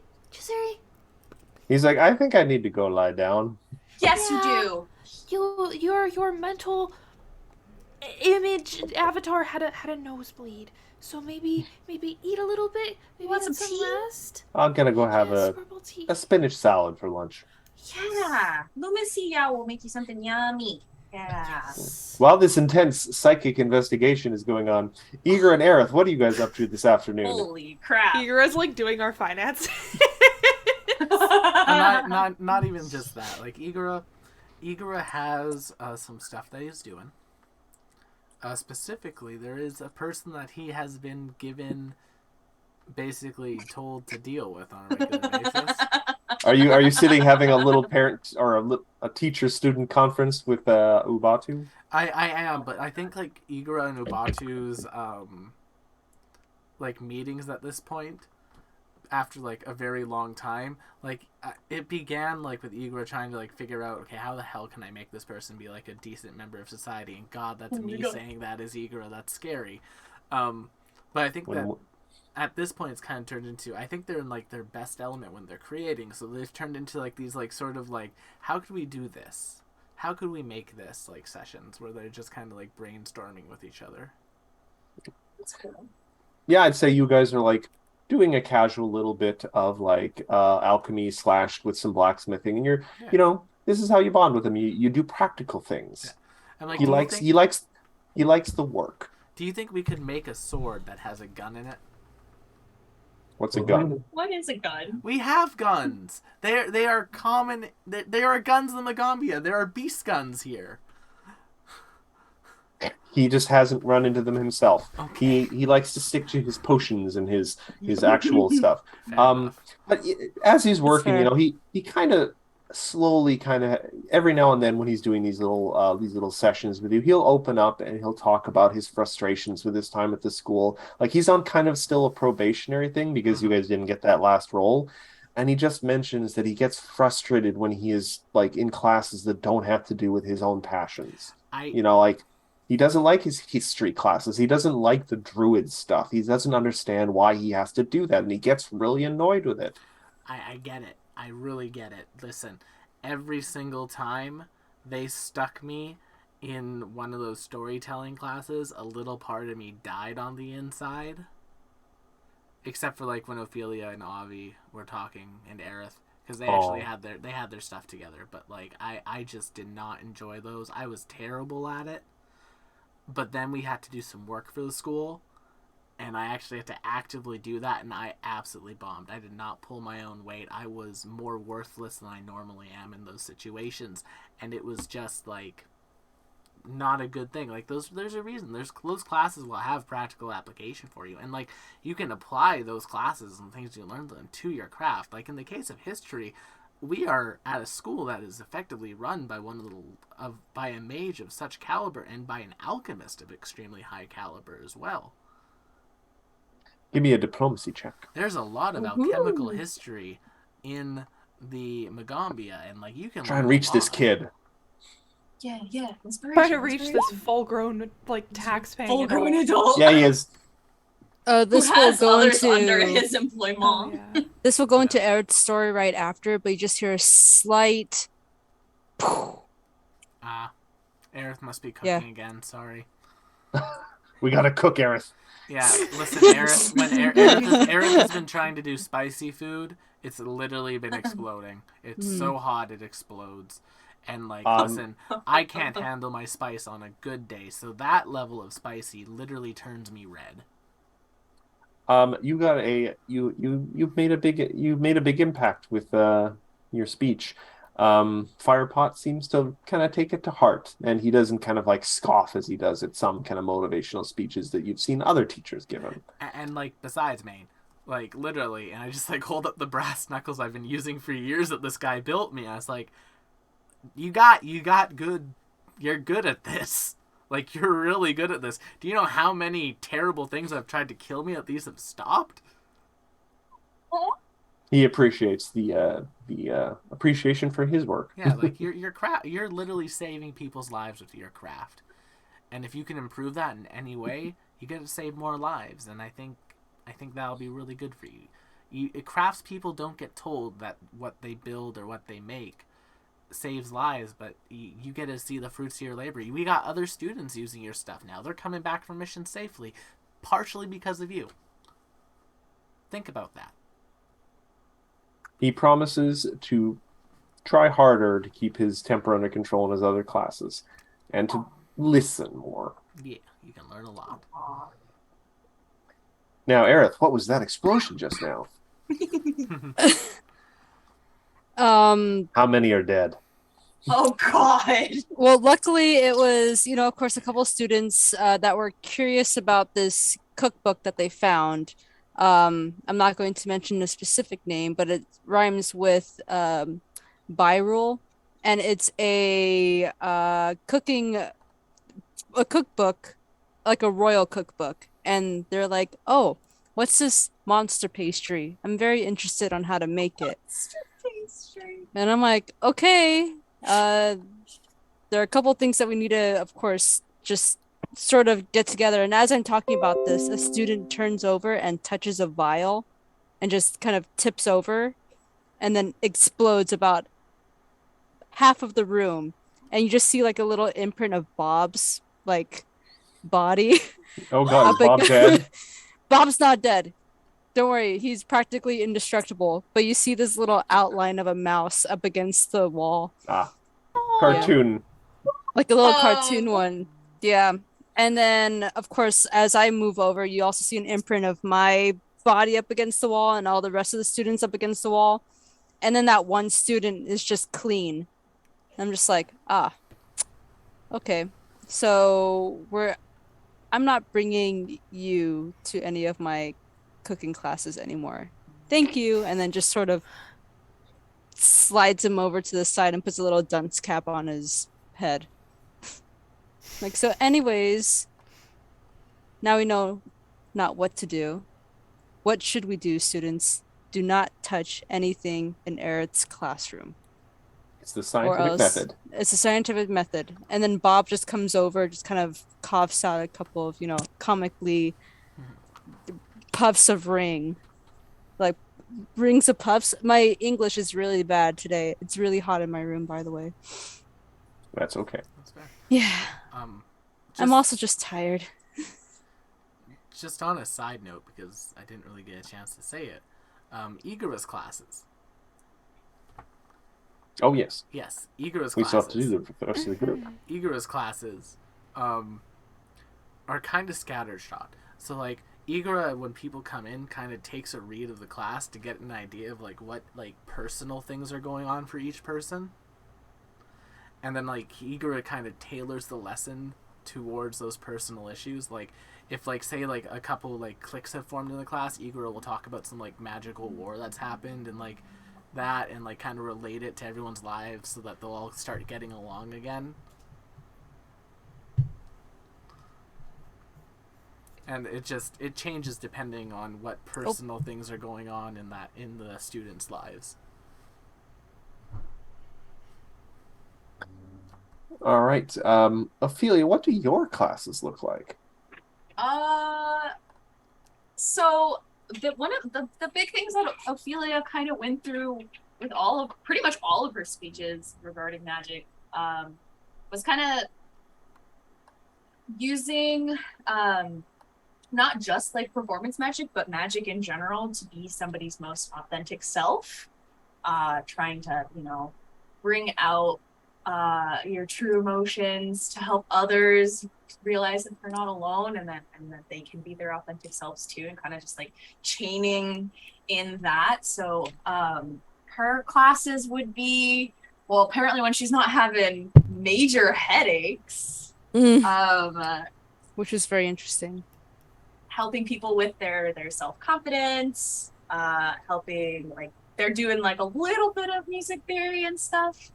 He's like, I think I need to go lie down. Yes, Yeah. you do. Your mental image avatar had a nosebleed. So maybe eat a little bit. Maybe Want get some some tea? rest. I'm gonna go have Yes, herbal tea. a spinach salad for lunch. Yeah. Lumacia will make you something yummy. Yeah. While this intense psychic investigation is going on, Eager and Aerith, what are you guys up to this afternoon? Holy crap. Igara's like doing our finance. And not even just that. Like Igora has some stuff that he's doing. Specifically, there is a person that he has been given, basically told to deal with on a regular basis. Are you sitting having a little parent or a teacher-student conference with Ubatu? I am, but I think like Igora and Ubatu's like meetings at this point, after like a very long time, like it began like with Igor trying to like figure out, okay, how the hell can I make this person be like a decent member of society? And God, that's me saying that is Igor. That's scary. But I think that at this point it's kind of turned into, I think they're in like their best element when they're creating. So they've turned into like these like sort of like, how could we do this? How could we make this like sessions where they're just kind of like brainstorming with each other? That's cool. Yeah, I'd say you guys are like doing a casual little bit of like alchemy / with some blacksmithing, and you're this is how you bond with him. You do practical things. Yeah. And like he likes the work. Do you think we could make a sword that has a gun in it? What's a gun? What is a gun? We have guns. They are common. There are guns in Magambia. There are beast guns here. He just hasn't run into them himself. Okay. He likes to stick to his potions and his actual stuff. Fair enough. But as he's working, he kind of slowly, every now and then when he's doing these little sessions with you, he'll open up and he'll talk about his frustrations with his time at the school. Like he's on kind of still a probationary thing because you guys didn't get that last role. And he just mentions that he gets frustrated when he is like in classes that don't have to do with his own passions. Like he doesn't like his history classes. He doesn't like the druid stuff. He doesn't understand why he has to do that, and he gets really annoyed with it. I get it. I really get it. Listen, every single time they stuck me in one of those storytelling classes, a little part of me died on the inside. Except for like when Ophelia and Avi were talking, and Aerith, because they actually had their stuff together. But like I just did not enjoy those. I was terrible at it. But then we had to do some work for the school, and I actually had to actively do that, and I absolutely bombed. I did not pull my own weight. I was more worthless than I normally am in those situations, and it was just like not a good thing. Like there's a reason. Those classes will have practical application for you, and like you can apply those classes and things you learned them to your craft. Like in the case of history, we are at a school that is effectively run by by a mage of such caliber and by an alchemist of extremely high caliber as well. Give me a diplomacy check. There's a lot of alchemical history in the Magambia, and like you can Try learn and a reach this lot. kid. Yeah. Trying to reach this full-grown, like, tax-paying full-grown adult. adult. Yeah, he is. This Who will has go others into under his employment. Oh, yeah. this will go into Eric's story right after, but you just hear a slight. Aerith must be cooking again. Sorry. We gotta cook, Aerith. Yeah, listen, Aerith. When Aerith has been trying to do spicy food, it's literally been exploding. It's so hot it explodes. And like, listen, I can't handle my spice on a good day, so that level of spicy literally turns me red. You got you've made a big impact with your speech. Firepot seems to kind of take it to heart, and he doesn't kind of like scoff as he does at some kind of motivational speeches that you've seen other teachers give him. And like, besides, Maine, like literally, and I just like hold up the brass knuckles I've been using for years that this guy built me. I was like, you got good, you're good at this. Like, you're really good at this. Do you know how many terrible things I've tried to kill me that these have stopped? He appreciates the appreciation for his work. Yeah, like you're literally saving people's lives with your craft. And if you can improve that in any way, you get to save more lives, and I think that'll be really good for you. Craftspeople don't get told that what they build or what they make saves lives, but you get to see the fruits of your labor. We got other students using your stuff now. They're coming back from missions safely, partially because of you. Think about that. He promises to try harder to keep his temper under control in his other classes, and to listen more. Yeah, you can learn a lot. Now, Aerith, what was that explosion just now? How many are dead? Oh God. Well, luckily it was, of course, a couple students that were curious about this cookbook that they found. I'm not going to mention a specific name, but it rhymes with Byrule, and it's a cookbook, like a royal cookbook. And they're like, "Oh, what's this monster pastry? I'm very interested on how to make it." Monster pastry. And I'm like, "Okay, there are a couple things that we need to, of course, just sort of get together." And as I'm talking about this, a student turns over and touches a vial and just kind of tips over and then explodes about half of the room. And you just see like a little imprint of Bob's like body. Oh God, is Bob dead? Bob's not dead. Don't worry, he's practically indestructible. But you see this little outline of a mouse up against the wall. Cartoon. Like a little cartoon one. Yeah. And then, of course, as I move over, you also see an imprint of my body up against the wall and all the rest of the students up against the wall. And then that one student is just clean. I'm just like, okay. So I'm not bringing you to any of my cooking classes anymore. Thank you. And then just sort of slides him over to the side and puts a little dunce cap on his head. Like, so anyways, now we know not what to do. What should we do, students? Do not touch anything in Aerith's classroom. It's the scientific method. It's a scientific method. And then Bob just comes over, just kind of coughs out a couple of, comically puffs of ring. Like, rings of puffs. My English is really bad today. It's really hot in my room, by the way. That's okay. That's fair. Yeah. I'm also just tired. Just on a side note, because I didn't really get a chance to say it, Igara's classes. Oh, yes. Yes, Igara's We classes. still have to do the rest of the group. Igara's classes are kind of scattershot. So, like, Igara, when people come in, kind of takes a read of the class to get an idea of, like, what, like, personal things are going on for each person. and then like Igor kind of tailors the lesson towards those personal issues. Like if like say like a couple like cliques have formed in the class, Igor will talk about some like magical war that's happened and like that, and like kind of relate it to everyone's lives so that they'll all start getting along again. And it changes depending on what personal things are going on in the students' lives. All right. Ophelia, what do your classes look like? So one of the big things that Ophelia kind of went through with pretty much all of her speeches regarding magic, was kind of using not just like performance magic, but magic in general to be somebody's most authentic self. Trying to, bring out your true emotions to help others realize that they're not alone, and that they can be their authentic selves too, and kind of just like chaining in that. So her classes would be, well, apparently when she's not having major headaches, which is very interesting. Helping people with their self-confidence, helping, like, they're doing like a little bit of music theory and stuff,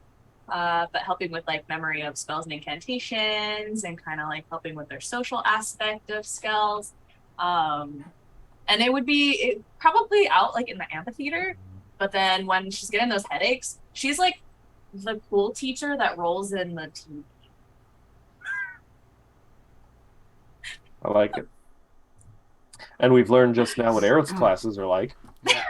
but helping with like memory of spells and incantations, and kind of like helping with their social aspect of spells. And it would be probably out like in the amphitheater, but then when she's getting those headaches, she's like the cool teacher that rolls in the TV. I like it. And we've learned just now what Aerith's classes are like. Yeah.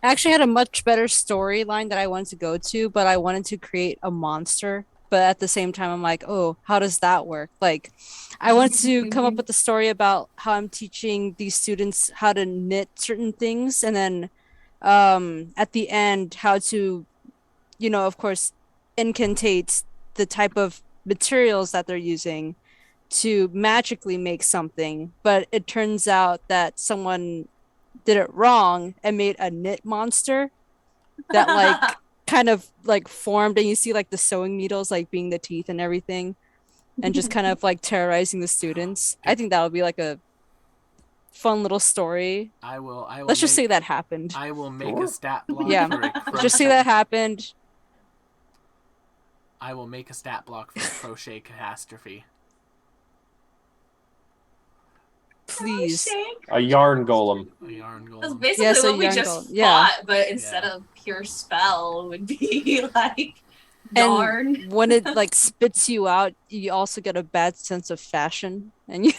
I actually had a much better storyline that I wanted to go to, but I wanted to create a monster. But at the same time, I'm like, oh, how does that work? Like, I wanted to come up with a story about how I'm teaching these students how to knit certain things. And then at the end, how to, of course, incantate the type of materials that they're using to magically make something. But it turns out that someone did it wrong and made a knit monster that like kind of like formed, and you see like the sewing needles like being the teeth and everything, and just kind of like terrorizing the students. I think that would be like a fun little story. I will Let's just say that happened. I will make a stat block Yeah. for a crochet. Just say that happened. I will make a stat block for a crochet catastrophe. Please. A yarn golem. A yarn golem. That's basically Yes, a what we yarn just golem. Yeah. fought, but instead of pure spell, it would be like And yarn. when it like spits you out, you also get a bad sense of fashion, and you.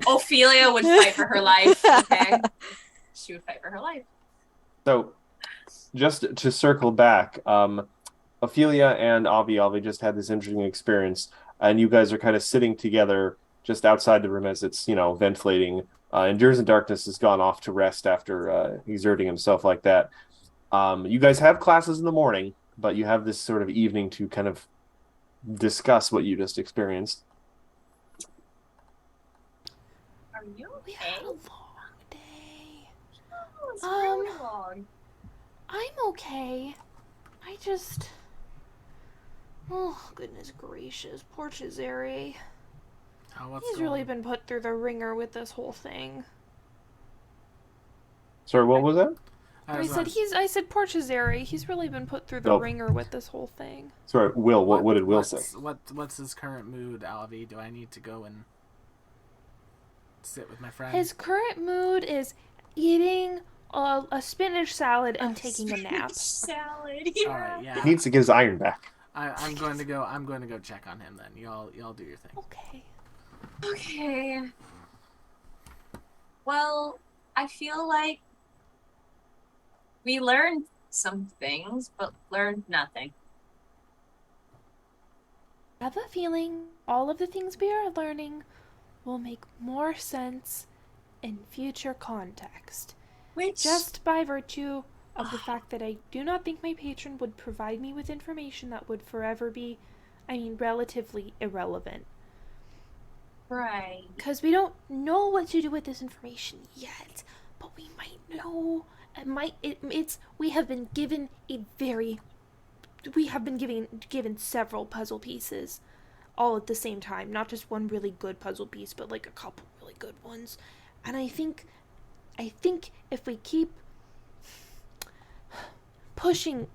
Ophelia would fight for her life. Okay, she would fight for her life. So, just to circle back, Ophelia and Avi just had this interesting experience, and you guys are kind of sitting together just outside the room as it's, ventilating. Endures in Darkness has gone off to rest after exerting himself like that. You guys have classes in the morning, but you have this sort of evening to kind of discuss what you just experienced. Are you We okay? had a long day. Oh, it's really long. I'm okay. I just... Oh, goodness gracious. Poor Cesare. He's really been put through the ringer with this whole thing. Sorry, what was that? I said poor Cesare. He's really been put through the Nope. ringer with this whole thing. Sorry, Will. What did Will say? What's his current mood, Avi? Do I need to go and sit with my friend? His current mood is eating a spinach salad and taking a nap. Salad. All right, yeah. He needs to get his iron back. I'm going to go check on him then. Y'all do your thing. Okay. Okay. Well, I feel like we learned some things, but learned nothing. I have a feeling all of the things we are learning will make more sense in future context. Which Just by virtue of the fact that I do not think my patron would provide me with information that would forever be, relatively irrelevant. right. Because we don't know what to do with this information yet, but we might know. We have been given a very we have been given several puzzle pieces all at the same time, not just one really good puzzle piece, but like a couple really good ones. And I think if we keep pushing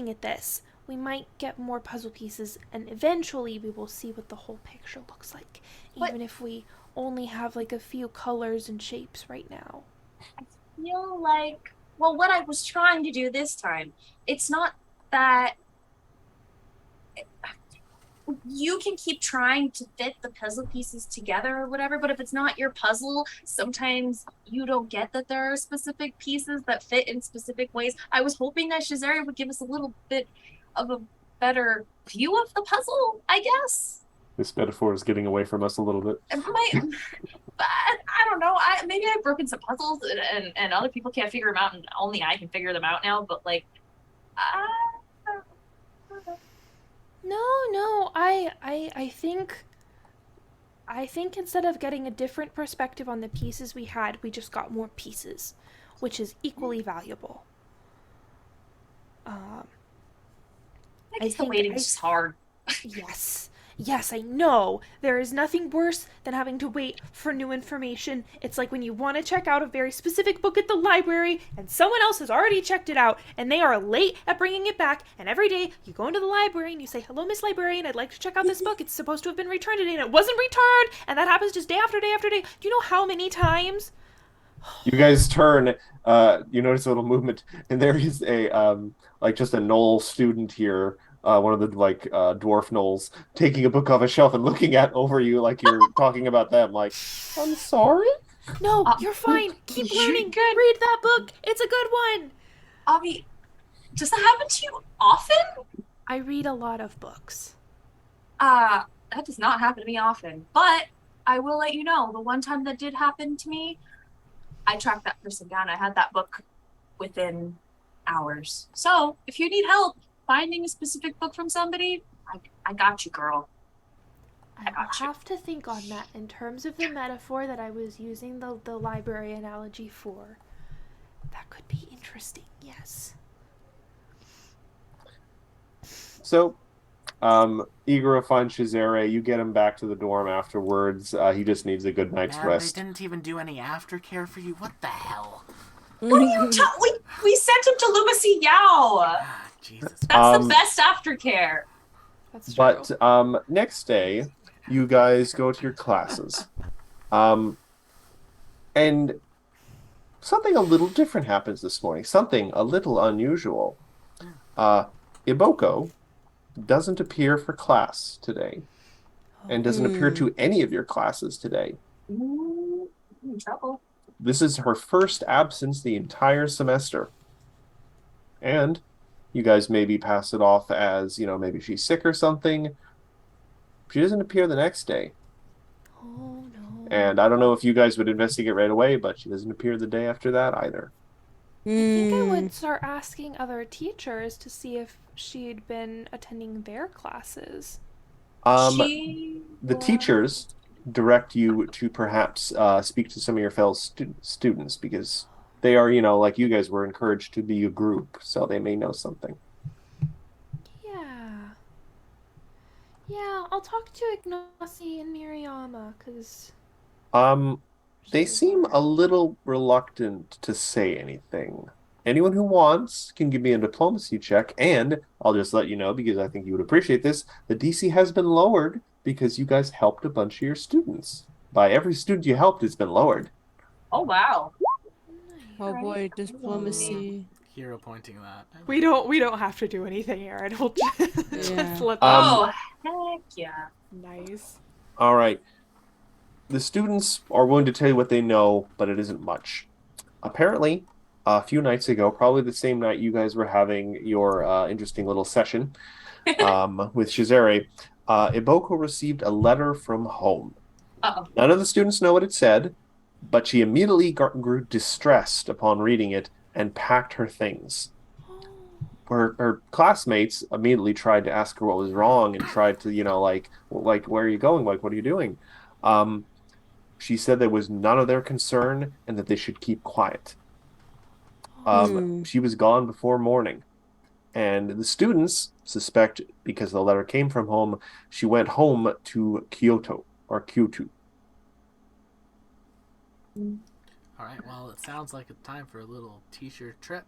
at this, we might get more puzzle pieces, and eventually we will see what the whole picture looks like, even if we only have like a few colors and shapes right now. I feel like, well, what I was trying to do this time, it's not that you can keep trying to fit the puzzle pieces together or whatever, but if it's not your puzzle, sometimes you don't get that there are specific pieces that fit in specific ways. I was hoping that Shazari would give us a little bit of a better view of the puzzle, I guess. This metaphor is getting away from us a little bit. But I don't know. Maybe I've broken some puzzles and other people can't figure them out, and only I can figure them out now. But like, No, I think instead of getting a different perspective on the pieces we had, we just got more pieces, which is equally valuable. I guess the waiting is hard. Yes, I know. There is nothing worse than having to wait for new information. It's like when you want to check out a very specific book at the library and someone else has already checked it out and they are late at bringing it back, and every day you go into the library and you say, "Hello, Miss Librarian, I'd like to check out this book. It's supposed to have been returned today," and it wasn't returned, and that happens just day after day after day. Do you know how many times? You guys turn, you notice a little movement, and there is a like just a Knoll student here, one of the like dwarf Knolls, taking a book off a shelf and looking at over you like you're talking about them. Like, I'm sorry. No, you're fine. Keep you're learning. good. Read that book. It's a good one. Avi, does that happen to you often? I read a lot of books. That does not happen to me often. But I will let you know, the one time that did happen to me, I tracked that person down. I had that book within hours. So if you need help finding a specific book from somebody, I got you, girl. I'll have to think on that in terms of the metaphor that I was using the library analogy for. That could be interesting, yes. So, Igor finds Shazare. You get him back to the dorm afterwards. He just needs a good night's rest. They didn't even do any aftercare for you. What the hell? What are you we sent him to Lumacy Yao. Ah, Jesus. That's the best aftercare. That's true. But next day, you guys go to your classes. And something a little different happens this morning. Something a little unusual. Iboko doesn't appear for class today. And doesn't appear to any of your classes today. Ooh, I'm in trouble. This is her first absence the entire semester. And you guys maybe pass it off as, maybe she's sick or something. She doesn't appear the next day. Oh, no. And I don't know if you guys would investigate right away, but she doesn't appear the day after that either. I think I would start asking other teachers to see if she'd been attending their classes. The teachers direct you to perhaps speak to some of your fellow students because they are, like you guys were encouraged to be a group, so they may know something. Yeah, I'll talk to Ignacy and Miriama, because... They seem a little reluctant to say anything. Anyone who wants can give me a diplomacy check, and I'll just let you know, because I think you would appreciate this, the DC has been lowered because you guys helped a bunch of your students. By every student you helped, it's been lowered. Oh, wow. Oh boy, diplomacy. Hero pointing that. We don't have to do anything, Aaron. We'll just let Oh, heck yeah. Nice. All right. The students are willing to tell you what they know, but it isn't much. Apparently, a few nights ago, probably the same night you guys were having your interesting little session with Shazare, Iboko received a letter from home. Uh-oh. None of the students know what it said, but she immediately grew distressed upon reading it and packed her things. Her classmates immediately tried to ask her what was wrong and tried to, like, where are you going? Like, what are you doing? She said that was none of their concern and that they should keep quiet. She was gone before morning. And the students suspect, because the letter came from home, she went home to Kyoto or Kyoto. All right. Well, it sounds like it's time for a little t-shirt trip.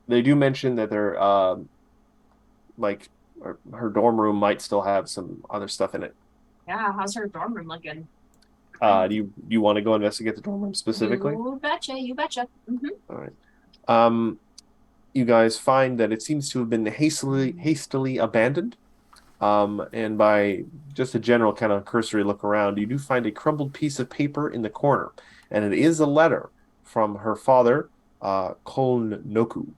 They do mention that they're like her dorm room might still have some other stuff in it. Yeah, how's her dorm room looking? Do you want to go investigate the dorm room specifically? You betcha, you betcha. Mm-hmm. All right. You guys find that it seems to have been hastily abandoned. And by just a general kind of cursory look around, you do find a crumpled piece of paper in the corner, and it is a letter from her father, Kolnoku.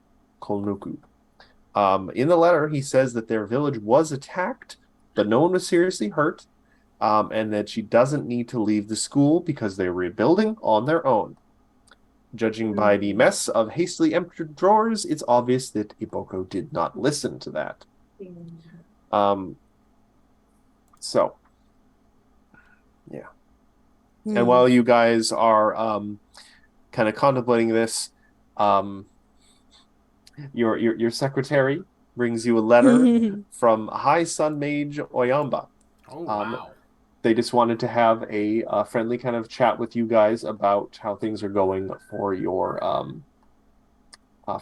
In the letter, he says that their village was attacked, but no one was seriously hurt, and that she doesn't need to leave the school because they're rebuilding on their own. Judging by the mess of hastily emptied drawers, it's obvious that Iboko did not listen to that. So, yeah. And while you guys are kind of contemplating this, your secretary brings you a letter from High Sun Mage Oyamba. Oh, wow. They just wanted to have a friendly kind of chat with you guys about how things are going for your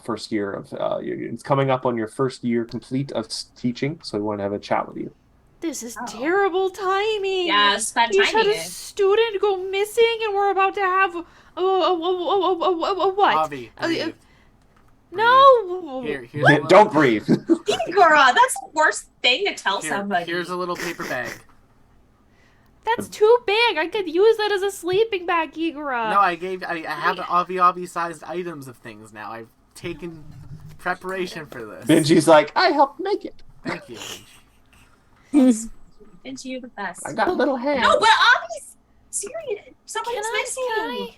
first year of it's coming up on your first year complete of teaching, so we want to have a chat with you. This is terrible timing. Yeah, it's bad You just had timing. a student go missing, and we're about to have a what? Avi, breathe. No. Here's a little, Don't breathe. Igora, that's the worst thing to tell somebody. Here's a little paper bag. That's too big. I could use that as a sleeping bag, Igora. No, I have Avi sized items of things now. I've taken preparation for this. Benji's like, I helped make it. Thank you, Benji. Into you the best. I got little hands. No, but Avi's serious. Somebody's missing.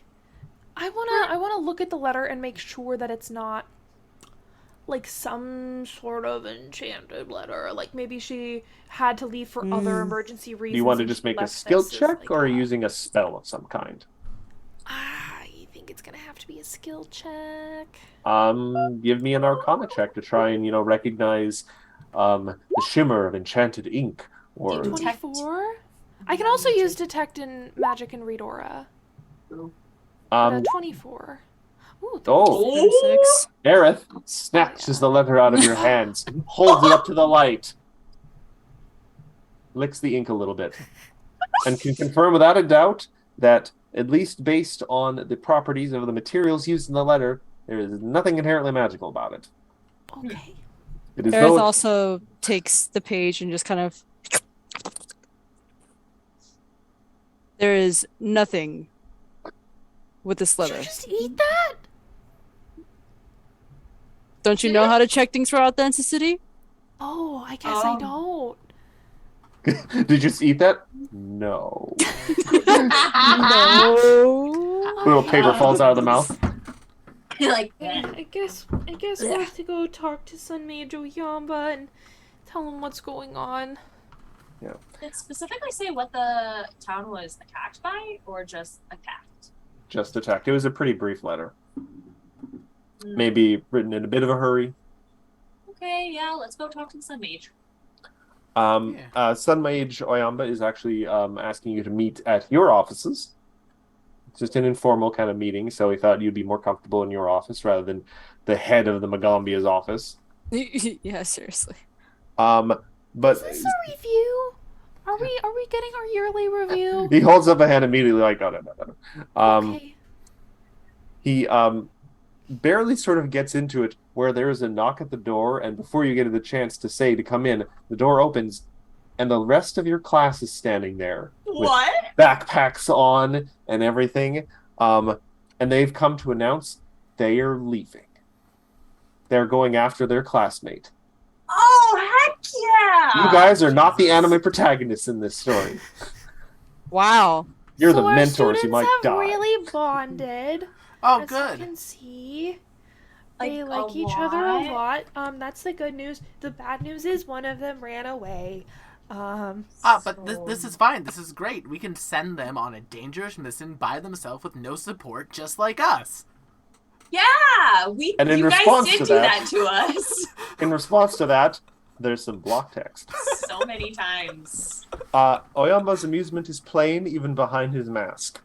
I wanna look at the letter and make sure that it's not like some sort of enchanted letter. Like maybe she had to leave for other emergency reasons. Do you want to and just she make a left skill this as, check, like, or are you using a spell of some kind? I think it's gonna have to be a skill check. Give me an Arcana check to try and recognize the shimmer of enchanted ink. Or D24. I can also use detect in magic and read aura. 24. Ooh, 6. Aerith snatches the letter out of your hands, holds it up to the light, licks the ink a little bit, and can confirm without a doubt that, at least based on the properties of the materials used in the letter, there is nothing inherently magical about it. Okay. It is Aerith also takes the page and just kind of... There is nothing with this Did letter. you just eat that? Don't you know how to check things for authenticity? Oh, I guess I don't. Did you just eat that? No. No. Little paper falls out of the mouth. Like, I guess we'll have to go talk to Sun Mage Oyamba and tell him what's going on. Yeah. did it specifically say what the town was attacked by, or just attacked? Just attacked. It was a pretty brief letter. Maybe written in a bit of a hurry. Okay, yeah, let's go talk to the Sun Mage. Sun Mage Oyamba is actually asking you to meet at your offices. It's just an informal kind of meeting, so he thought you'd be more comfortable in your office rather than the head of the Magambia's office. Yeah, seriously. But Is this a review? Are we getting our yearly review? he holds up a hand immediately, like, no. Okay. He barely sort of gets into it where there is a knock at the door, and before you get the chance to say to come in, the door opens, and the rest of your class is standing there with backpacks on and everything, and they've come to announce they are leaving. They're going after their classmate. Oh, heck yeah! You guys are not the anime protagonists in this story. Wow. You're So the our mentors who students might have die. really bonded. Oh, As good. you can see, Like, they a like each other a lot? lot. That's the good news. The bad news is one of them ran away. But this is fine. This is great. We can send them on a dangerous mission by themselves with no support, just like us. Yeah, And in you guys response did to do that- that to us In response to that, there's some block text. so many times. Oyamba's amusement is plain even behind his mask.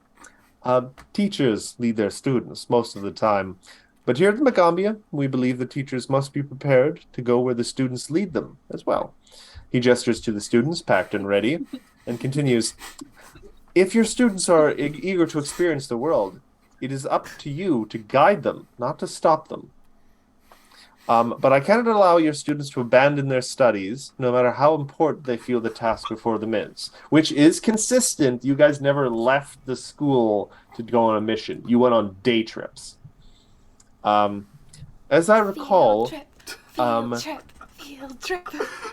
Teachers lead their students most of the time, but here at the Magambia, we believe the teachers must be prepared to go where the students lead them as well. He gestures to the students, packed and ready, and continues, if your students are eager to experience the world, it is up to you to guide them, not to stop them. But I cannot allow your students to abandon their studies, no matter how important they feel the task before them is. Which is consistent. You guys never left the school to go on a mission. You went on day trips. As I recall, Field trip.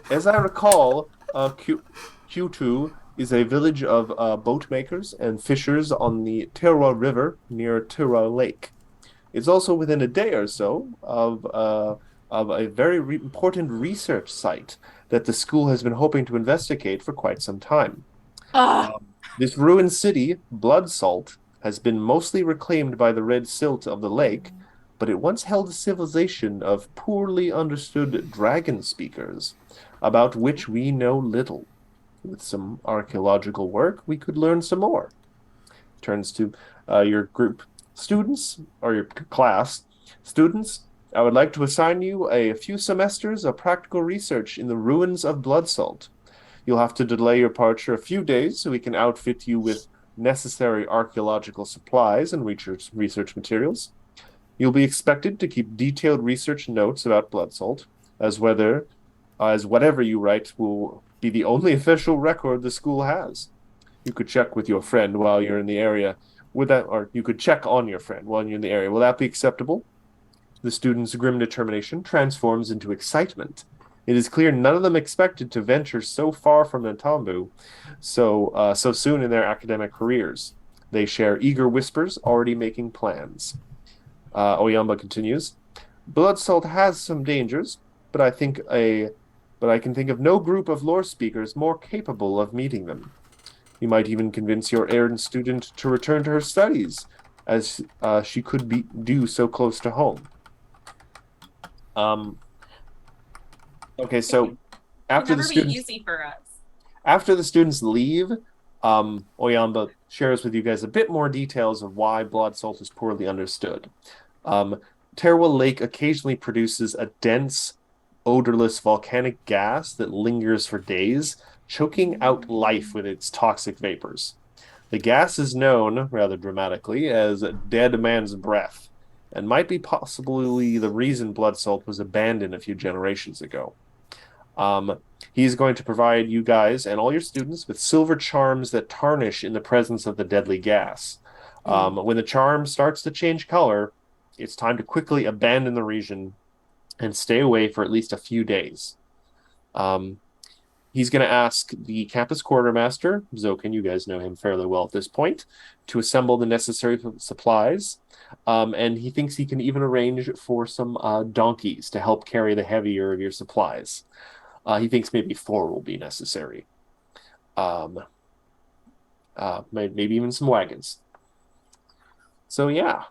as I recall, Q2 is a village of boat makers and fishers on the Terwa River near Terwa Lake. It's also within a day or so of a very important research site that the school has been hoping to investigate for quite some time. This ruined city, Blood Salt, has been mostly reclaimed by the red silt of the lake, but it once held a civilization of poorly understood dragon speakers, about which we know little. With some archaeological work, we could learn some more. Turns to your group. Students, or your class, students, I would like to assign you a few semesters of practical research in the ruins of Blood Salt. You'll have to delay your departure a few days so we can outfit you with necessary archaeological supplies and research materials. You'll be expected to keep detailed research notes about Blood Salt, as whatever you write will be the only official record the school has. You could check with your friend while you're in the area. Or you could check on your friend while you're in the area. Will that be acceptable? The student's grim determination transforms into excitement. It is clear none of them expected to venture so far from Ntambu so soon in their academic careers. They share eager whispers, already making plans. Oyamba continues, Blood Salt has some dangers, but I can think of no group of lore speakers more capable of meeting them. You might even convince your errant student to return to her studies, as she could do so close to home. Okay, so after It'll never be easy for us. after the students leave, Oyamba shares with you guys a bit more details of why blood salt is poorly understood. Terwa Lake occasionally produces a dense, odorless volcanic gas that lingers for days, choking out life with its toxic vapors. The gas is known, rather dramatically, as dead man's breath, and might be possibly the reason blood salt was abandoned a few generations ago. He's going to provide you guys and all your students with silver charms that tarnish in the presence of the deadly gas. When the charm starts to change color, it's time to quickly abandon the region and stay away for at least a few days. He's going to ask the campus quartermaster, Zokin, you guys know him fairly well at this point, to assemble the necessary supplies. And he thinks he can even arrange for some donkeys to help carry the heavier of your supplies. He thinks maybe 4 will be necessary. Maybe even some wagons. So yeah,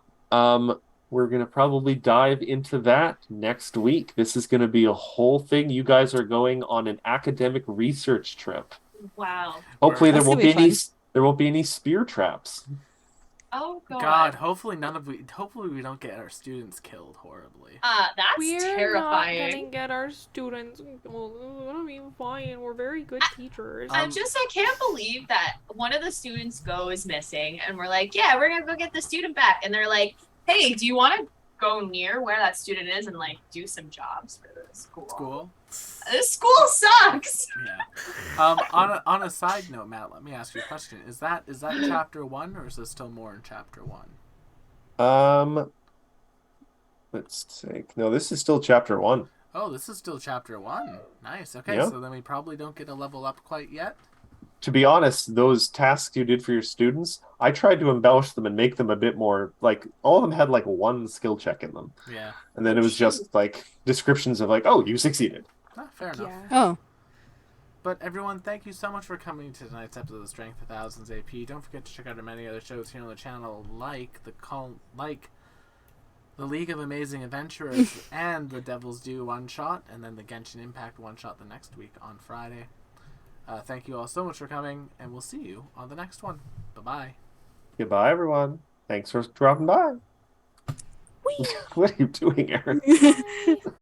we're going to probably dive into that next week. This is going to be a whole thing. You guys are going on an academic research trip. Wow. Hopefully there That's won't gonna be be there won't be any spear traps. Oh god. God, hopefully we don't get our students killed horribly. That's We're terrifying. not gonna get our students. Well, it'll be fine. We're very good teachers. I can't believe that one of the students goes missing and we're like, yeah, we're gonna go get the student back. And they're like, hey, do you want to go near where that student is and like do some jobs for the school? School? This school sucks. Yeah. On a side note, Matt, let me ask you a question. Is that chapter 1 or is there still more in chapter 1? Let's take. No, this is still chapter 1. Oh, this is still chapter 1. Nice. Okay, Yeah. so then we probably don't get a level up quite yet. To be honest, those tasks you did for your students, I tried to embellish them and make them a bit more, like, all of them had, like, 1 skill check in them. Yeah. And then it was just, like, descriptions of, like, oh, you succeeded. Ah, fair enough. Yeah. Oh, But everyone, thank you so much for coming to tonight's episode of Strength of Thousands AP. Don't forget to check out our many other shows here on the channel, like the League of Amazing Adventurers and the Devil's Due one-shot, and then the Genshin Impact one-shot the next week on Friday. Thank you all so much for coming, and we'll see you on the next one. Bye-bye. Goodbye, everyone. Thanks for dropping by. What are you doing, Aaron? Bye.